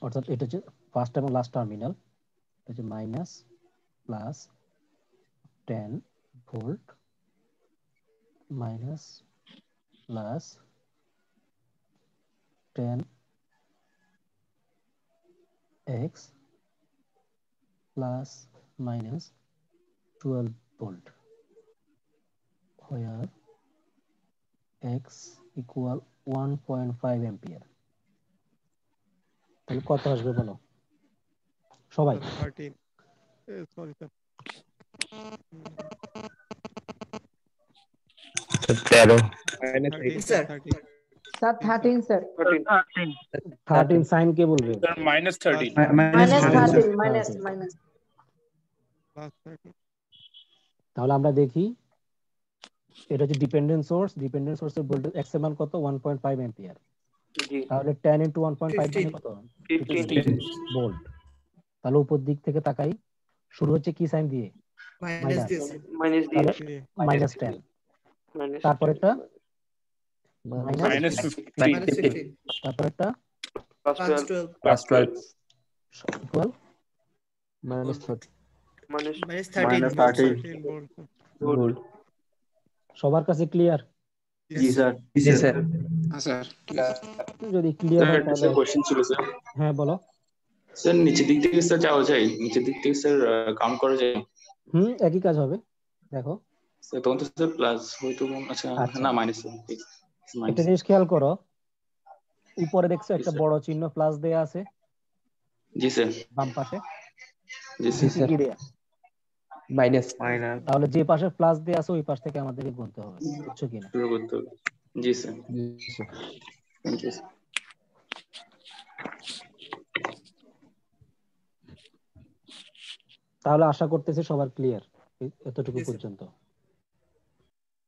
অর্থাৎ এটা হচ্ছে ফার্স্ট এবং লাস্ট টার্মিনাল, এটা হচ্ছে minus plus 10 volt minus plus 10 x plus minus 12 volt, where x equal 1.5 ampere. তাহলে কত আসবে বলো সবাই? 13 sorry sir 13 sir sir 13 sir 13 sign কে বলবে? minus 13 -13 মাইনাস মাইনাস প্লাস 13 তাহলে আমরা দেখি এটা হচ্ছে ডিপেন্ডেন্ট সোর্সের ভোল্টেজ x এর মান কত? 1.5 অ্যাম্পিয়ার। তাহলে 10 * 1.5 মানে কত? 15 ভোল্ট। তাহলে উপর দিক থেকে তাকাই, শুরু হচ্ছে কি সাইন দিয়ে? Minus minus. দিয়েছে তাহলে -10, তারপর একটা minus 15 -15 তারপর একটা +12 +12 ইকুয়াল -13 -13 ভোল্ট ভোল্ট। সবার কাছে ক্লিয়ার? জি স্যার জি স্যার। স্যার যদি ক্লিয়ার হয় স্যার তাহলে কোশ্চেন ছিল স্যার হ্যাঁ বলো। স্যার নিচের দিক থেকে স্যার যাওয়া যায়, নিচের দিক থেকে স্যার কাউন্ট করা যায় একই কাজ হবে, দেখো। স্যার? তখন তো স্যার প্লাস হয়তো আচ্ছা আচ্ছা। না মাইনাস একটা জিনিস খেয়াল করো, উপরে দেখছো একটা বড় চিহ্ন প্লাস দেয়া আছে জি স্যার বাম পাশে, জি জি স্যার স্যার। মাইনাস তাহলে যে পাশে প্লাস দেয়া আছে ওই পাশ থেকে আমাদেরকে গুনতে হবে, বুঝছো কিনা? শুরু করতে হবে। জি স্যার থ্যাংক ইউ স্যার। তাহলে আশা করতেছি সবার ক্লিয়ার এতটুকু জি স্যার। পর্যন্ত।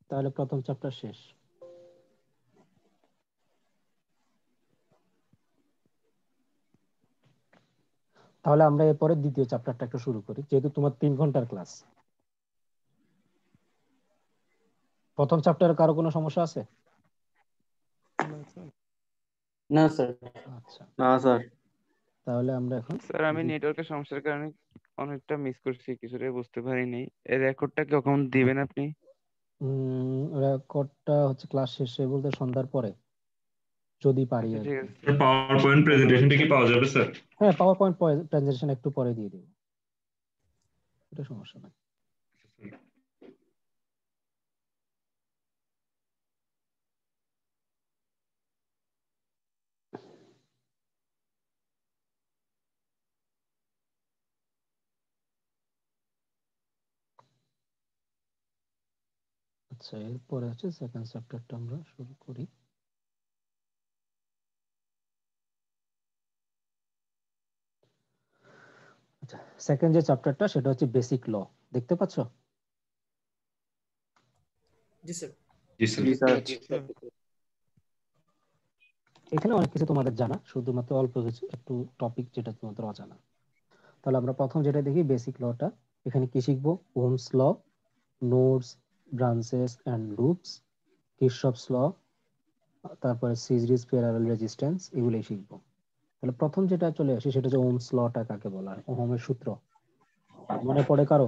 তাহলে প্রথম চ্যাপ্টার শেষ। তাহলে আমরা এরপরে দ্বিতীয় চ্যাপ্টারটা একটু শুরু করি, যেহেতু তোমার 3 ঘন্টার ক্লাস। প্রথম চ্যাপ্টারে কারো কোনো সমস্যা আছে? না স্যার না স্যার আচ্ছা, না স্যার তাহলে আমরা এখন স্যার আমি নেটওয়ার্কের সমস্যার কারণে অনেকটা মিস করছি, কিছুটাই বুঝতে পারিনি। এই রেকর্ডটা কখন দিবেন আপনি? রেকর্ডটা হচ্ছে ক্লাস শেষে বলতে সন্ধ্যার পরে যদি পারি আচ্ছা আর ঠিক কি। আছে। পাওয়ার পয়েন্ট প্রেজেন্টেশনটা কি পাওয়া যাবে স্যার? হ্যাঁ, পাওয়ার পয়েন্ট প্রেজেন্টেশন একটু পরে দিয়ে দেব, এটা সমস্যা নাই। আচ্ছা, এরপরে হচ্ছে সেকেন্ড চ্যাপ্টারটা আমরা শুরু করি। আচ্ছা, সেকেন্ড যে চ্যাপ্টারটা সেটা হচ্ছে বেসিক ল, দেখতে পাচ্ছো? জি স্যার। জি স্যার জি স্যার এখানে অনেক কিছু তোমাদের জানা, শুধুমাত্র অল্প কিছু একটু টপিক যেটা তোমাদের অজানা। তাহলে আমরা প্রথম যেটা দেখি বেসিক লটা। এখানে কি শিখবো? Ohm's law, nodes, branches and loops, Kirchhoff's law, তারপরে সিরিজ প্যারালাল রেজিস্ট্যান্স, এগুলোই শিখবো। তাহলে প্রথম যেটা চলে আসে সেটা হচ্ছে ওহমস লটা কাকে বলা হয়, ওহমের সূত্র মনে পড়ে কারো?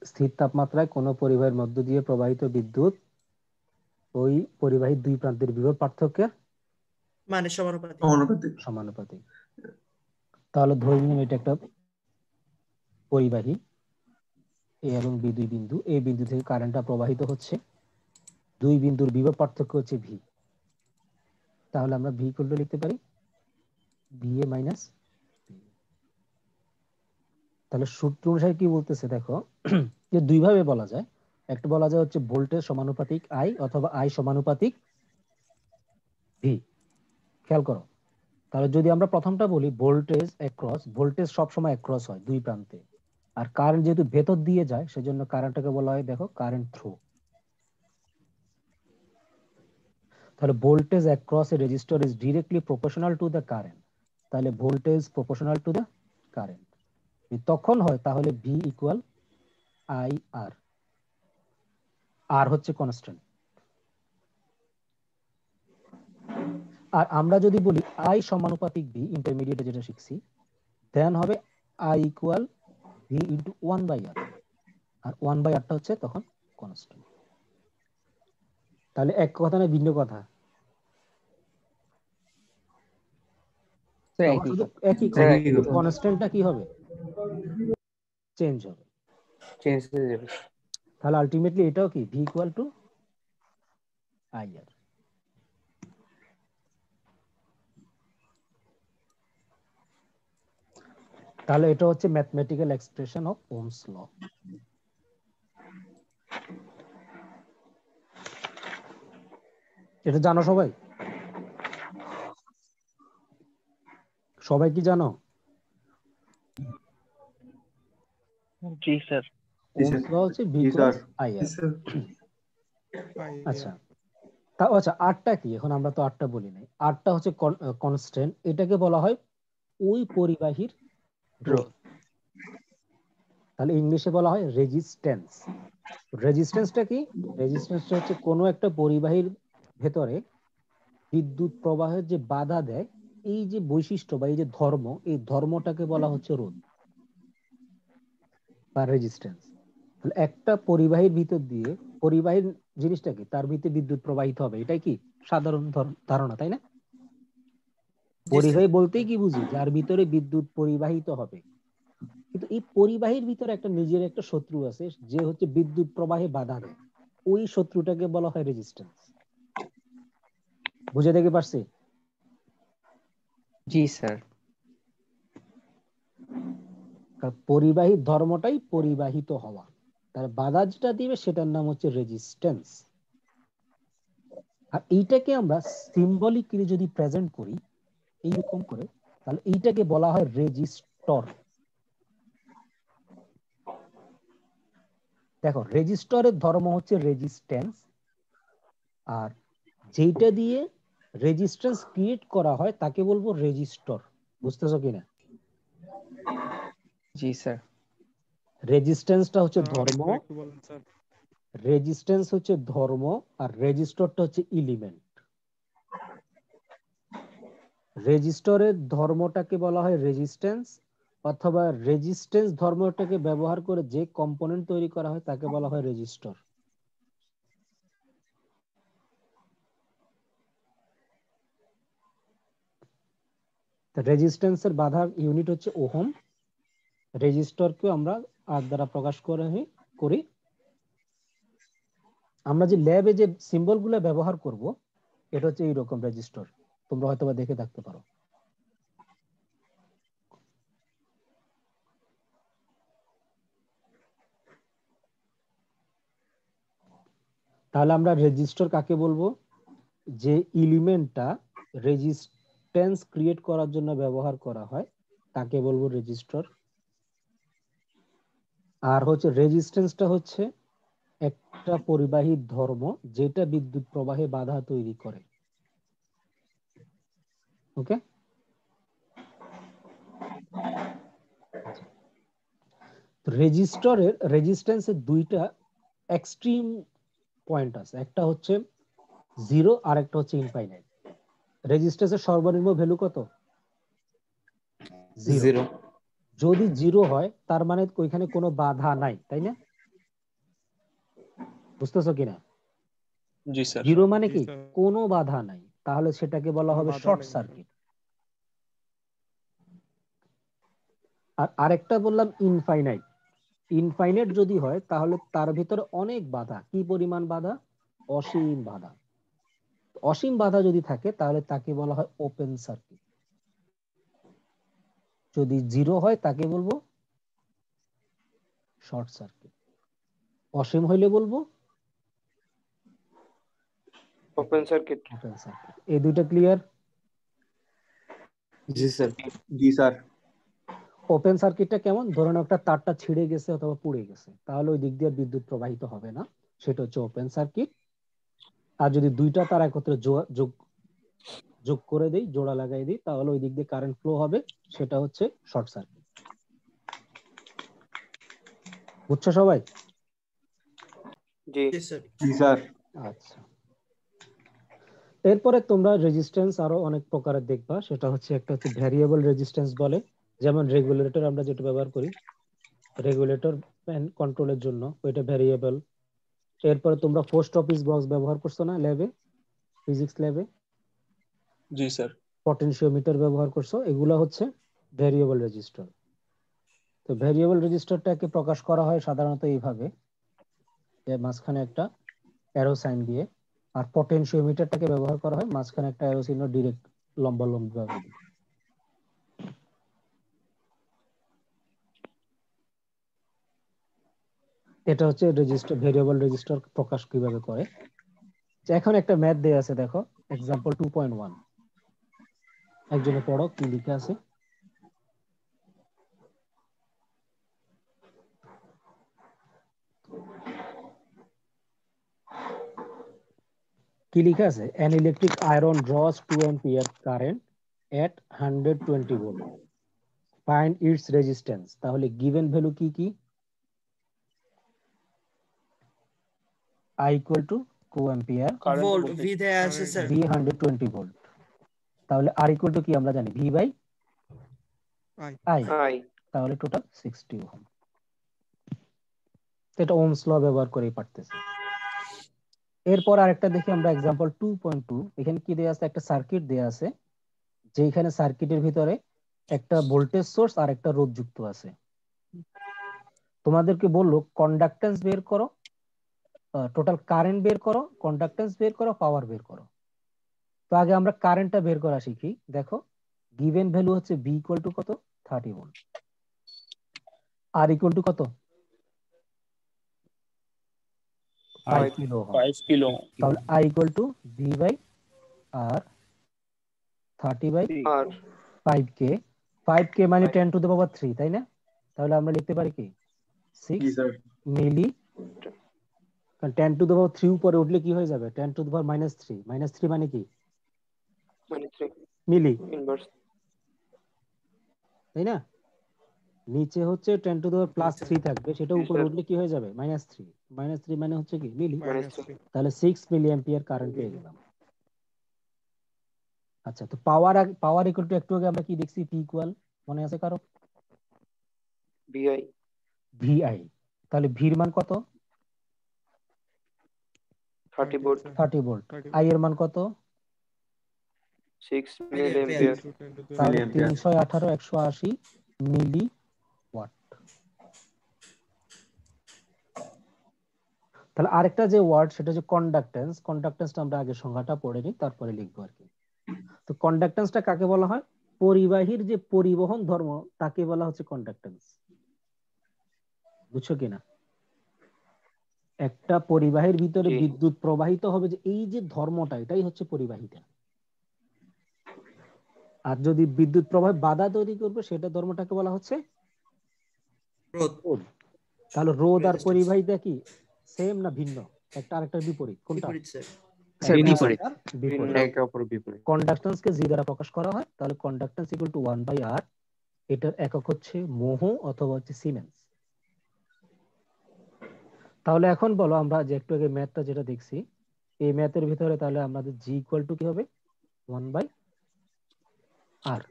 স্থির তাপমাত্রায় কোনো পরিবাহীর মধ্য দিয়ে প্রবাহিত বিদ্যুৎ ওই পরিবাহীর দুই প্রান্তের বিভব পার্থক্যের মানে সমানুপাতিক। সমানুপাতিক। তাহলে ধরে নিলাম এটা একটা পরিবাহী এ এবং বি, দুই বিন্দু, এই বিন্দু থেকে কারেন্টটা প্রবাহিত হচ্ছে, দুই বিন্দুর বিভব পার্থক্য হচ্ছে ভি। তাহলে আমরা ভি ইকুয়াল টু লিখতে পারি ভি এ মাইনাস। তাহলে সূত্র অনুসারে কি বলতেছে দেখো, যে দুই ভাবে বলা যায়। একটা বলা যায় হচ্ছে ভোল্টেজ সমানুপাতিক আই অথবা আই সমানুপাতিক ভি। খেয়াল করো, তাহলে যদি আমরা প্রথমটা বলি ভোল্টেজ অ্যাক্রস, ভোল্টেজ সবসময় অ্যাক্রস হয় দুই প্রান্তে, আর কারেন্ট যেহেতু ভেতর দিয়ে যায় সেজন্য কারেন্টটাকে বলা হয় দেখো কারেন্ট থ্রু। তাহলে voltage across a resistor is directly proportional to the current. তাহলে voltage proportional to the current তখন হয় তাহলে V equal I R, R হচ্ছে কনস্ট্যান্ট। আর আমরা যদি বলি আই সমানুপাতিক ভি, ইন্টারমিডিয়েটে যেটা শিখছি, দেন হবে I equal V into 1/r, আর 1/rটা হচ্ছে তখন কনস্ট্যান্ট। তাহলে এক কথা না ভিন্ন কথা? স্যার তখন একই শুধু কথা একই স্যার কথা, একই কথা কনস্ট্যান্টটা কি হবে? চেঞ্জ হবে। চেঞ্জ হয়ে যাবে। তাহলে আলটিমেটলি এটাও কি ভি ইকুয়াল টু আই আর। তাহলে এটা হচ্ছে mathematical expression of Ohm's law. এটা জানো সবাই? সবাই কি জানো? জি স্যার। ওহমস ল হচ্ছে ভি ইকুয়াল আই আর। আচ্ছা, আচ্ছা আরটা কি? এখন আমরা তো আরটা বলি নাই। আরটা হচ্ছে কনস্ট্যান্ট, এটাকে বলা হয় ওই পরিবাহীর রোধ। তাহলে ইংলিশে বলা হয় রেজিস্ট্যান্স। রেজিস্ট্যান্সটা কি? রেজিস্ট্যান্সটা হচ্ছে কোনো একটা পরিবাহীর ভেতরে বিদ্যুৎ প্রবাহের যে বাধা দেয়, এই যে বৈশিষ্ট্য বা এই যে ধর্ম, এই ধর্মটাকে বলা হচ্ছে রোধ বা রেজিস্ট্যান্স। তাহলে একটা পরিবাহীর ভিতর দিয়ে, পরিবাহীর জিনিসটা কি? তার ভিতরে বিদ্যুৎ প্রবাহিত হবে, এটাই কি সাধারণ ধারণা, তাই না? পরিবাহী বলতেই কি বুঝি? যার ভিতরে বিদ্যুৎ পরিবাহিত হবে। কিন্তু এই পরিবাহীর ভিতরে একটা নিজের একটা শত্রু আছে, যে হচ্ছে বিদ্যুৎ প্রবাহে বাধা দেয়। ওই শত্রুটাকে বলা হয় রেজিস্ট্যান্স। বুঝে দেখে পারছি? জি স্যার। পরিবাহীর ধর্মটাই পরিবাহিত হওয়া, তার বাধা যেটা দিবে সেটার নাম হচ্ছে রেজিস্ট্যান্স। আর এইটাকে আমরা সিম্বলিকলি যদি প্রেজেন্ট করি এইরকম করে, তাহলে এইটাকে বলা হয় রেজিস্টর। দেখো, রেজিস্টরের ধর্ম হচ্ছে রেজিস্ট্যান্স, আর যেটা দিয়ে রেজিস্ট্যান্স ক্রিয়েট করা হয় তাকে বলবো রেজিস্টর। বুঝতেছো কিনা? জি স্যার। রেজিস্ট্যান্সটা হচ্ছে ধর্ম, রেজিস্ট্যান্স হচ্ছে ধর্ম, আর রেজিস্টরটা হচ্ছে এলিমেন্ট। রেজিস্টরের ধর্মটাকে বলা হয় রেজিস্ট্যান্স, অথবা রেজিস্ট্যান্স ধর্মটাকে ব্যবহার করে যে কম্পোনেন্ট তৈরি করা হয় তাকে বলা হয় রেজিস্টর। রেজিস্ট্যান্সের বাধার ইউনিট হচ্ছে ওহম। রেজিস্টরকে আমরা আর দ্বারা প্রকাশ করি। আমরা যে ল্যাবে যে সিম্বল গুলো ব্যবহার করব, এটা হচ্ছে এইরকম রেজিস্টর, তোমরা হয়তো বা দেখে থাকতে পারো। তাহলে আমরা রেজিস্টর কাকে বলবো? যে এলিমেন্টটা রেজিস্ট্যান্স ক্রিয়েট করার জন্য ব্যবহার করা হয় তাকে বলবো রেজিস্টর। আর হচ্ছে রেজিস্ট্যান্সটা হচ্ছে একটা পরিবাহী ধর্ম যেটা বিদ্যুৎ প্রবাহে বাধা তৈরি করে। ওকে, রেজিস্টরের রেজিস্ট্যান্সের দুইটা এক্সট্রিম পয়েন্ট আছে, একটা হচ্ছে জিরো আর একটা হচ্ছে ইনফাইনাইট। রেজিস্ট্যান্সের সর্বনিম্ন ভ্যালু কত? জিরো। যদি জিরো হয় তার মানে ওইখানে কোনো বাধা নাই, তাই না? বুঝতেছো কিনা? জি স্যার। জিরো মানে কি? কোনো বাধা নাই, তাহলে সেটাকে বলা হবে শর্ট সার্কিট। আর আরেকটা বললাম ইনফাইনাইট। ইনফাইনাইট যদি হয় তাহলে তার ভিতরে অনেক বাধা। কি পরিমাণ বাধা? অসীম বাধা। অসীম বাধা যদি থাকে তাহলে তাকে বলা হয় ওপেন সার্কিট। যদি জিরো হয় তাকে বলবো শর্ট সার্কিট। অসীম হইলে বলবো ওপেন সার্কিট। Open circuit. এই দুইটা ক্লিয়ার? জি স্যার। জি স্যার। ওপেন সার্কিটটা কেমন? ধরুন একটা তারটা ছিঁড়ে গেছে অথবা পুড়ে গেছে, তাহলে ওই দিক দিয়ে বিদ্যুৎ প্রবাহিত হবে না, সেটা হচ্ছে ওপেন সার্কিট। আর যদি দুইটা তার একত্রে যোগ করে দেই, জোড়া লাগাই দিই, তাহলে ওই দিক দিয়ে কারেন্ট ফ্লো হবে, সেটা হচ্ছে শর্ট সার্কিট। বুঝছো সবাই? জি স্যার। আচ্ছা, এরপরে তোমরা রেজিস্ট্যান্স আরো অনেক প্রকারের দেখবা। সেটা হচ্ছে একটা হচ্ছে ভ্যারিয়েবল রেজিস্ট্যান্স বলে, যেমন রেগুলেটর আমরা যেটা ব্যবহার করি, রেগুলেটর ফ্যান কন্ট্রোলের জন্য, ওইটা ভ্যারিয়েবল। এরপরে তোমরা পোস্ট অফিস বক্স ব্যবহার করছো না ল্যাবে, ফিজিক্স ল্যাবে? জি স্যার। পটেনশিওমিটার ব্যবহার করছো, এগুলো হচ্ছে ভেরিয়েবল রেজিস্টার। তো ভেরিয়েবল রেজিস্টারটাকে প্রকাশ করা হয় সাধারণত এইভাবে, যে মাঝখানে একটা অ্যারো সাইন দিয়ে, আর পটেনশিওমিটারটাকে ব্যবহার করা হয় মাঝখানে একটা অ্যারো চিহ্ন ডিরেক্ট লম্বা ভাবে দিয়ে। এটা হচ্ছে রেজিস্টার, ভেরিয়েবল রেজিস্টার প্রকাশ কিভাবে করে। এখন একটা ম্যাথ দেয়া আছে, দেখো এক্সাম্পল 2.1, একজনে পড়ো কি লেখা আছে। কি লেখা আছে? an electric iron draws 2 ampere current at 120 volt, find its resistance। তাহলে গিভেন ভ্যালু কি কি? I equal to 2 ampere, volt V দেয়া আছে স্যার। V 120 volt, তাহলে R equal to কি আমরা জানি, V by I, তাহলে টোটাল 60 ওহম। এটা ওহমস ল ব্যবহার করেই পারতেছি। এরপর আরেকটা দেখি আমরা এক্সাম্পল 2.2, এখানে কি দেয়া আছে? একটা সার্কিট দেয়া আছে, যেখানে সার্কিটের ভিতরে একটা ভোল্টেজ সোর্স আর একটা রোধ যুক্ত আছে। তোমাদেরকে বললো কন্ডাক্টেন্স বের করো, টোটাল কারেন্ট বের করো, কন্ডাক্টেন্স বের করো, পাওয়ার বের করো। তো আগে আমরা কারেন্টটা বের করা শিখি। দেখো গিভেন ভ্যালু হচ্ছে বি ইকুয়াল টু কত, 30 ভোল্ট, আর ইকুয়াল টু কত, 5 কিলো ওহম। তাহলে I equal to V by R 30 by 5k, 5k মানে 10 টু দ্য পাওয়ার 3, তাই না? তাহলে আমরা লিখতে পারি কি 6 মিলি, কারণ 10 টু দ্য পাওয়ার 3 উপরে উঠলে কি হয়ে যাবে, 10 টু দ্য পাওয়ার -3, -3 মানে কি মিলি, তাই না? নিচে হচ্ছে 10 টু দ্য পাওয়ার +3 থাকবে, সেটা উপরে উঠলে কি হয়ে যাবে -3, -3 মানে হচ্ছে কি মিলি, তাহলে 6 মিলি অ্যাম্পিয়ার কারেন্ট পেয়ে গেলাম। আচ্ছা, তো পাওয়ার ইকুয়াল টু একটু আগে আমরা কি দেখছি, পি ইকুয়াল, মনে আছে কারো? ভিআই। তাহলে ভির মান কত, 30 ভোল্ট। আই এর মান কত, 6 মিলি মিলি তাহলে অ্যাম্পিয়ার। 318 180 মিলি ওয়াট। তাহলে আরেকটা যে ওয়ার্ড, সেটা হচ্ছে কন্ডাক্টেন্স। কন্ডাক্টেন্সটা আমরা আগে সংজ্ঞাটা পড়ে নিই, তারপরে লিখবো আর কি। তো কন্ডাক্টেন্সটা কাকে বলা হয়? পরিবাহীর যে পরিবহন ধর্ম তাকে বলা হচ্ছে কন্ডাক্টেন্স। বুঝছো কিনা? একটা পরিবাহীর ভিতরে বিদ্যুৎ প্রবাহিত হবে, যে এই যে ধর্মটা, এটাই হচ্ছে পরিবাহিতা। আর যদি বিদ্যুৎ প্রবাহে বাধা তৈরি করবে, সেটা ধর্মটাকে বলা হচ্ছে রোধ। তাহলে রোধ আর পরিবাহিতা কি সেম না ভিন্ন? একটা আরেকটার বিপরীত। কোনটা? বিপরীত। একে অপরের বিপরীত। কন্ডাক্টেন্স কে জি দ্বারা প্রকাশ করা হয়, তাহলে কন্ডাক্টেন্স ইকুয়াল টু 1/r। এটার একক হচ্ছে মোহ অথবা হচ্ছে সিমেন্স। তাহলে এখন বলো, আমরা যে একটু আগে ম্যাথটা যেটা দেখছি, এই ম্যাথের ভিতরে তাহলে আমাদের জি ইকুয়াল টু কি হবে, 1/r।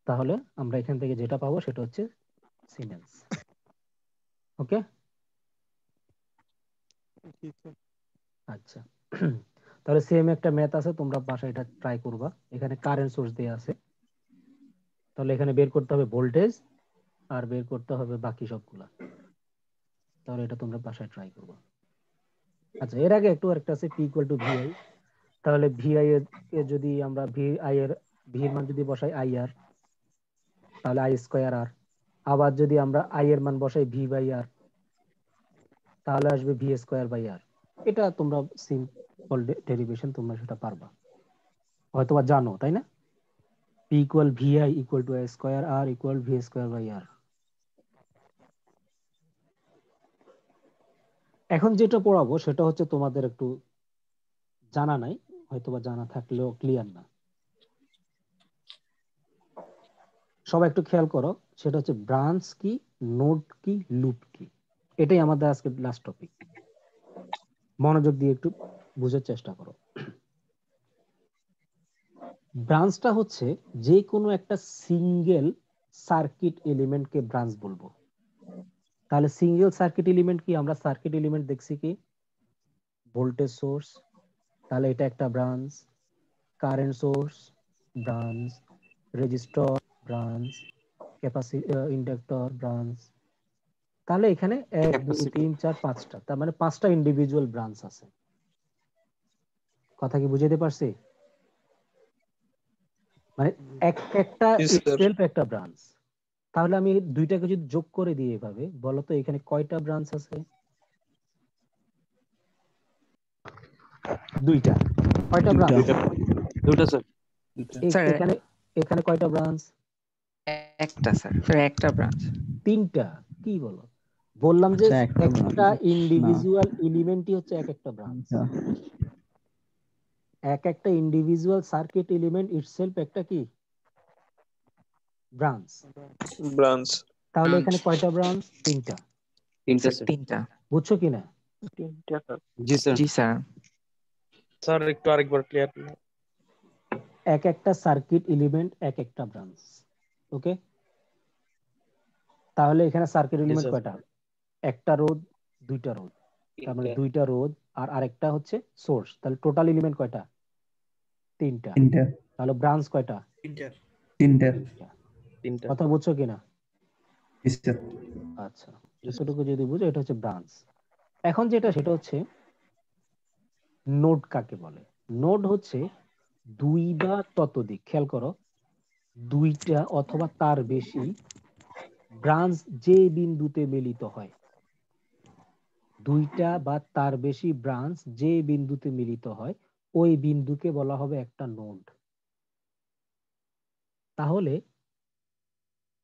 তাহলে আমরা এখান থেকে যেটা পাবো সেটা হচ্ছে সিমেন্স। ওকে, আচ্ছা। তাহলে সেম একটা ম্যাথ আছে, তোমরা বাসায় এটা ট্রাই করবা। এখানে কারেন্ট সোর্স দেয়া আছে, তাহলে এখানে বের করতে হবে ভোল্টেজ আর বের করতে হবে বাকি সবগুলা। তাহলে এটা তোমরা বাসায় ট্রাই করবা। আচ্ছা, এর আগে একটু আরেকটা আছে, পি ইকুয়াল টু ভিআই। তাহলে ভিআই এর যদি আমরা ভিআই এর ভি এর মান যদি বসাই আইআর, তাহলে আই স্কয়ার আর। আবার যদি আমরা আই এর মান বসাই ভি বাই আর, তাহলে আসবে ভি স্কয়ার বাই আর। এটা তোমরা সিম্পল ডেরিভেশন, তোমরা সেটা পারবা, হয়তোবা জানো, তাই না? P equal VI equal to I square R equal V square by R. এখন যেটা পড়াবো সেটা হচ্ছে তোমাদের একটু জানা নাই, হয়তোবা জানা থাকলেও ক্লিয়ার না। সবাই একটু খেয়াল করো, সেটা হচ্ছে ব্রাঞ্চ কি, নোড কি, লুপ কি। এটাই আমাদের আজকে লাস্ট টপিক। মনোযোগ দিয়ে একটু বুঝার চেষ্টা করো। ব্রাঞ্চটা হচ্ছে যে কোনো একটা সিঙ্গেল সার্কিট এলিমেন্টকে ব্রাঞ্চ বলবো। তাহলে সিঙ্গেল সার্কিট এলিমেন্ট কি? আমরা সার্কিট এলিমেন্ট দেখছি কি, ভোল্টেজ সোর্স, তাহলে এটা একটা branch. Current source branch, resistor branch, inductor branch. তাহলে এখানে 1 2 3 4 5টা, তার মানে 5টা ইন্ডিভিজুয়াল ব্রাঞ্চ আছে। কথা কি বুঝাতে পারছি? মানে একটা সেলফ একটা ব্রাঞ্চ। তাহলে আমি দুইটাকে যদি যোগ করে দিই এভাবে, বলো তো এখানে কয়টা ব্রাঞ্চ আছে? দুইটা। কয়টা ব্রাঞ্চ? দুটো স্যার। এখানে এখানে কয়টা ব্রাঞ্চ? একটা স্যার, একটা ব্রাঞ্চ। তিনটা। কি বলো? বললাম যে একটা ইন্ডিভিজুয়াল এলিমেন্টই হচ্ছে এক একটা ব্রাঞ্চ। এক একটা ইন্ডিভিজুয়াল সার্কিট এলিমেন্ট ইটসেলফ একটা কি ব্রাঞ্চ। তাহলে এখানে কয়টা ব্রাঞ্চ? তিনটা। তিনটা। বুঝছো কিনা? জি স্যার। জি স্যার। স্যার একটু আরেকবার ক্লিয়ার করুন। এক একটা সার্কিট এলিমেন্ট এক একটা ব্রাঞ্চ। ওকে, তাহলে এখানে সার্কিট এলিমেন্ট কয়টা? একটা রোধ, দুইটা রোধ, তার মানে দুইটা রোধ আর আরেকটা হচ্ছে সোর্স। তাহলে টোটাল এলিমেন্ট কয়টা? তিনটা। তাহলে ব্রাঞ্চ কয়টা? তিনটা। কথা বুঝছো কিনা? আচ্ছা, এতটুকু যদি বুঝো, এটা হচ্ছে ব্রাঞ্চ। এখন যেটা সেটা হচ্ছে নোড কাকে বলে? নোড হচ্ছে দুই বা ততোধিক, খেয়াল করো, দুইটা অথবা তার বেশি ব্রাঞ্চ যে বিন্দুতে মিলিত হয়। দুইটা বা তার বেশি ব্রাঞ্চ যে বিন্দুতে মিলিত হয় ওই বিন্দুকে বলা হবে একটা নোড। তাহলে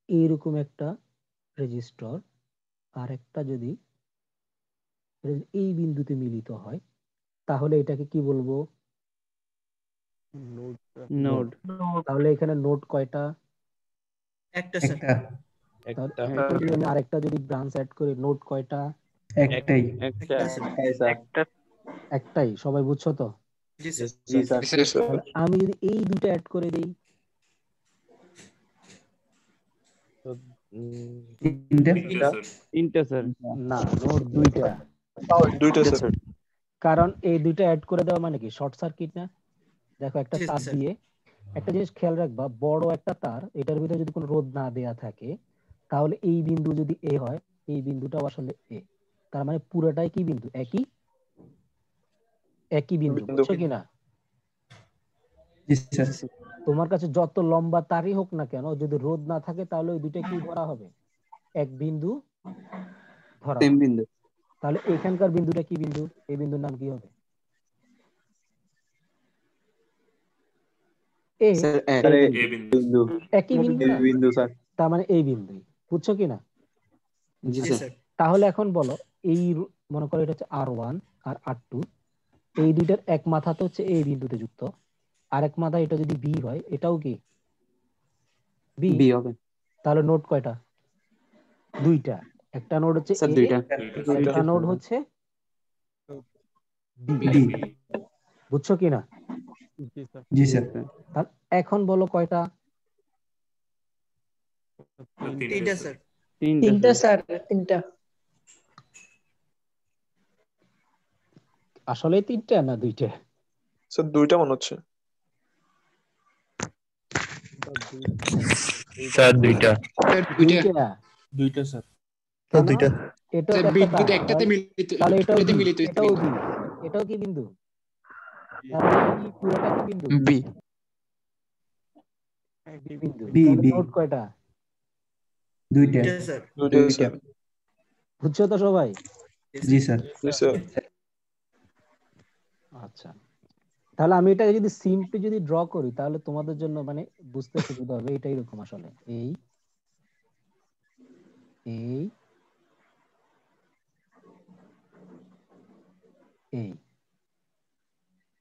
এইরকম একটা রেজিস্টর আর একটা যদি এই বিন্দুতে মিলিত হয় তাহলে এটাকে কি বলবো? নোড। তাহলে এখানে নোড কয়টা? একটা স্যার। তাহলে আরেকটা যদি ব্রাঞ্চ অ্যাড করি, নোড কয়টা? একটাই। সবাই বুঝছো তো? আমি যদি এই দুটো অ্যাড করে দিই, তিনটা স্যার। না, নোড দুইটা। কারণ এই দুইটা অ্যাড করে দেওয়া মানে কি শর্ট সার্কিট না? দেখো একটা তার দিয়ে, একটা জিনিস খেয়াল রাখবা, বড় একটা তার, এটার ভিতরে যদি কোনো রোধ না দেয়া থাকে তাহলে এই বিন্দু যদি এ হয়, এই বিন্দুটাও আসলে এ, তার মানে পুরোটাই কি বিন্দু? একই বিন্দু। বুঝছো কিনা? তোমার কাছে যত লম্বা তারই হোক না কেন, যদি রোধ না থাকে তাহলে ওই দুইটা কি ধরা হবে? এক বিন্দু ধরা হবে। তাহলে এখানকার বিন্দুটা কি বিন্দু? এই বিন্দুর নাম কি হবে? একই বিন্দু, তার মানে এই বিন্দু। বুঝছো কিনা? তাহলে এখন বলো, এই মনে করো এটা হচ্ছে R1 আর R2, এই দুইটার এক মাথা তো হচ্ছে এই বিন্দুতে যুক্ত, আরেক মাথা এটা যদি বি হয়, এটাও কি বি হবে। তাহলে নোড কয়টা? দুইটা। একটা নোড হচ্ছে এ, একটা নোড হচ্ছে বি। বুঝছো কিনা? জি স্যার। এখন বলো কয়টা? তিনটা স্যার। তিনটা স্যার, তিনটা। আসলে তিনটা না দুইটা? স্যার দুইটা মনে হচ্ছে। স্যার দুইটা। দুইটা স্যার। দুইটা। এটা বিন্দু একটাতে মিলিত, তাহলে এটাও কি বিন্দু? তাহলে কি পুরোটা কি বিন্দু? বি। বিন্দু। নোড কয়টা? দুইটা। বুঝছো তো সবাই? জি স্যার। আচ্ছা, তাহলে আমি এটাকে যদি সিম্পলি যদি ড্র করি তাহলে তোমাদের জন্য মানে বুঝতে সুবিধা হবে। এটা এরকম আসলে এই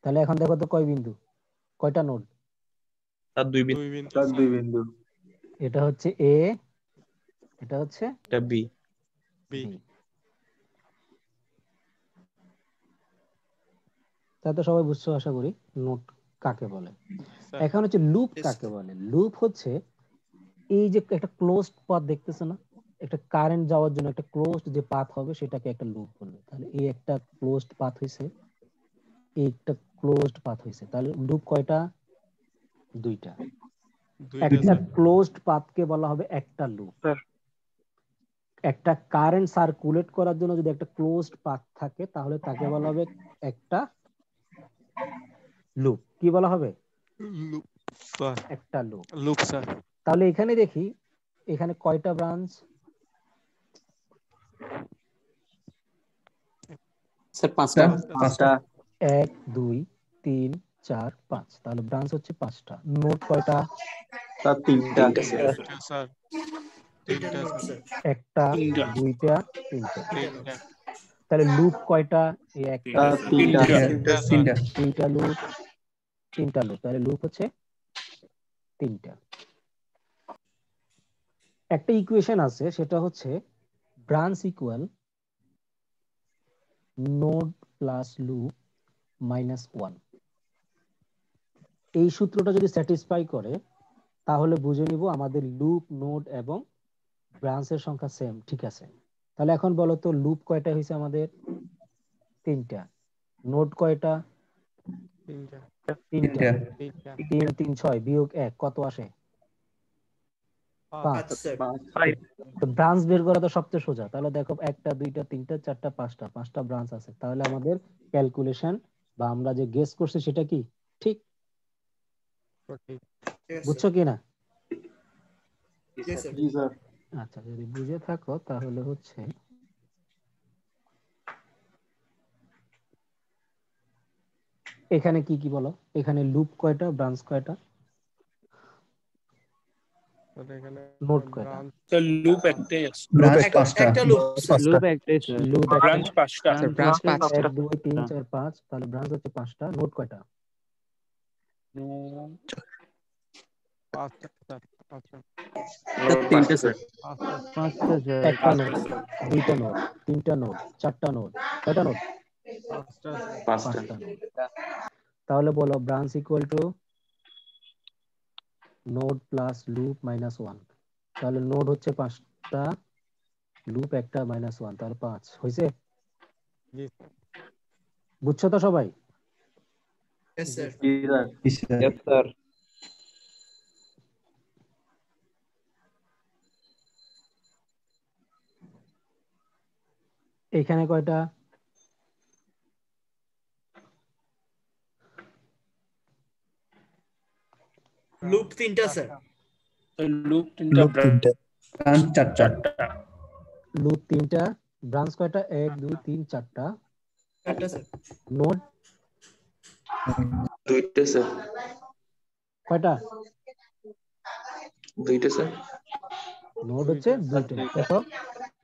তাহলে এখন দেখো তো কয় বিন্দু, কয়টা নোড? তার দুই বিন্দু। এটা হচ্ছে এ, এটা হচ্ছে বি। তা তো সবাই বুঝছো আশা করি নোড কাকে বলে। এখন হচ্ছে লুপ কাকে বলে। লুপ হচ্ছে এই যে একটা ক্লোজড পাথ দেখতেছো না, একটা কারেন্ট যাওয়ার জন্য একটা ক্লোজড যে পাথ হবে সেটাকে একটা লুপ বলবে। তাহলে এই একটা ক্লোজড পাথ হইছে, এই একটা ক্লোজড পাথ হইছে। তাহলে লুপ কয়টা? দুইটা। দুইটা একটা স্যার ক্লোজড পাথকে বলা হবে একটা লুপ। একটা কারেন্ট সার্কুলেট করার জন্য যদি একটা ক্লোজড পাথ থাকে তাহলে তাকে বলা হবে একটা লুপ। কি বলা হবে? লুপ স্যার একটা লুপ। লুপ স্যার তাহলে এখানে দেখি এখানে কয়টা ব্রাঞ্চ? স্যার পাঁচটা। 1 2 3 4 5। তাহলে ব্রাঞ্চ হচ্ছে 5টা। নোড কয়টা? স্যার তিনটা। স্যার তিনটা স্যার একটা, দুইটা, তিনটা। তাহলে লুপ কয়টা? এই একটা, তিনটা। তিনটা লুপ, তিনটা লুপ। তাহলে লুপ হচ্ছে তিনটা। একটা ইকুয়েশন আছে, সেটা হচ্ছে branch equal node plus loop minus 1। এই সূত্রটা যদি স্যাটিসফাই করে তাহলে বুঝে নিব আমাদের লুপ, নোড এবং ব্রাঞ্চের সংখ্যা সেম। ঠিক আছে, তাহলে এখন বলো তো লুপ কয়টা হয়েছে আমাদের? তিনটা। নোড কয়টা? তিনটা। তিনটা। 3 3 6 বিয়োগ 1 কত আসে? 5। তো ব্রাঞ্চ বের করা তো সবচেয়ে সোজা। তাহলে দেখো একটা, দুইটা, তিনটা, চারটা, পাঁচটা ব্রাঞ্চ আছে। তাহলে আমাদের ক্যালকুলেশন বা আমরা যে গেস করছি সেটা কি ঠিক? বুঝছো কি না? আচ্ছা, যদি বুঝে থাকো তাহলে হচ্ছে এখানে কি কি বলো? এখানে লুপ কয়টা, ব্রাঞ্চ কয়টা, নোড কয়টা? স্যার লুপ একটাই আছে। একটা লুপ লুপ একটাই স্যার। লুপ ব্রাঞ্চ পাঁচটা। স্যার ব্রাঞ্চ 5টা। 1 2 3 4 5। তাহলে ব্রাঞ্চ হচ্ছে 5টা। নোড কয়টা? তিনটা স্যার। পাঁচটা স্যার। একটা নোড, দুইটা নোড, তিনটা নোড, চারটা নোড, কয়টা নোড? পাঁচটা নোড। তাহলে বলো branch equal to node plus loop minus 1। তাহলে নোড হচ্ছে 5টা, লুপ একটা, মাইনাস 1, তাহলে 5 হয়েছে। বুঝছো তো সবাই? স্যার এখানে কয়টা? লুপ তিনটা স্যার। লুপ তিনটা, ব্রাঞ্চ চারটা। লুপ তিনটা, ব্রাঞ্চ কয়টা? 1 2 3 4টা। নোড দুইটা স্যার। কয়টা? দুইটা স্যার। নোড হচ্ছে দুইটা। দেখো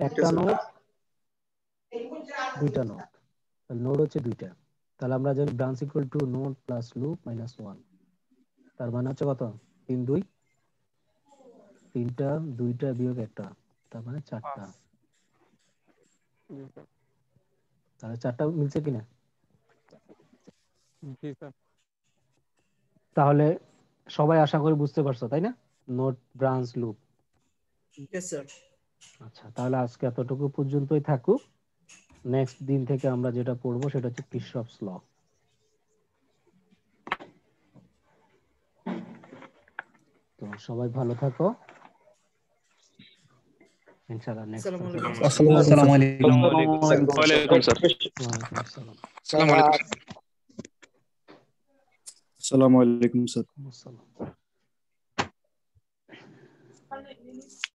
একটা নোড, দুইটা নোড। নোড হচ্ছে দুইটা। তাহলে আমরা জানি branch equal to node plus loop minus 1। তার মানে হচ্ছে কত? 3 2, তিনটা, দুইটা বিয়োগ একটা, তার মানে 4টা। তাহলে 4টা মিলছে কিনা? তাহলে সবাই আশা করি বুঝতে পারছো, তাই না? Node, branch, loop. আচ্ছা, তাহলে আজকে এতটুকু পর্যন্তই থাকুক। নেক্সট দিন থেকে আমরা যেটা পড়বো সেটা হচ্ছে কিরশফস ল। তো সবাই ভালো থাকো ইনশাআল্লাহ। নেক্সট আসসালামু আলাইকুম। ওয়ালাইকুম স্যার। আসসালামু আলাইকুম স্যার।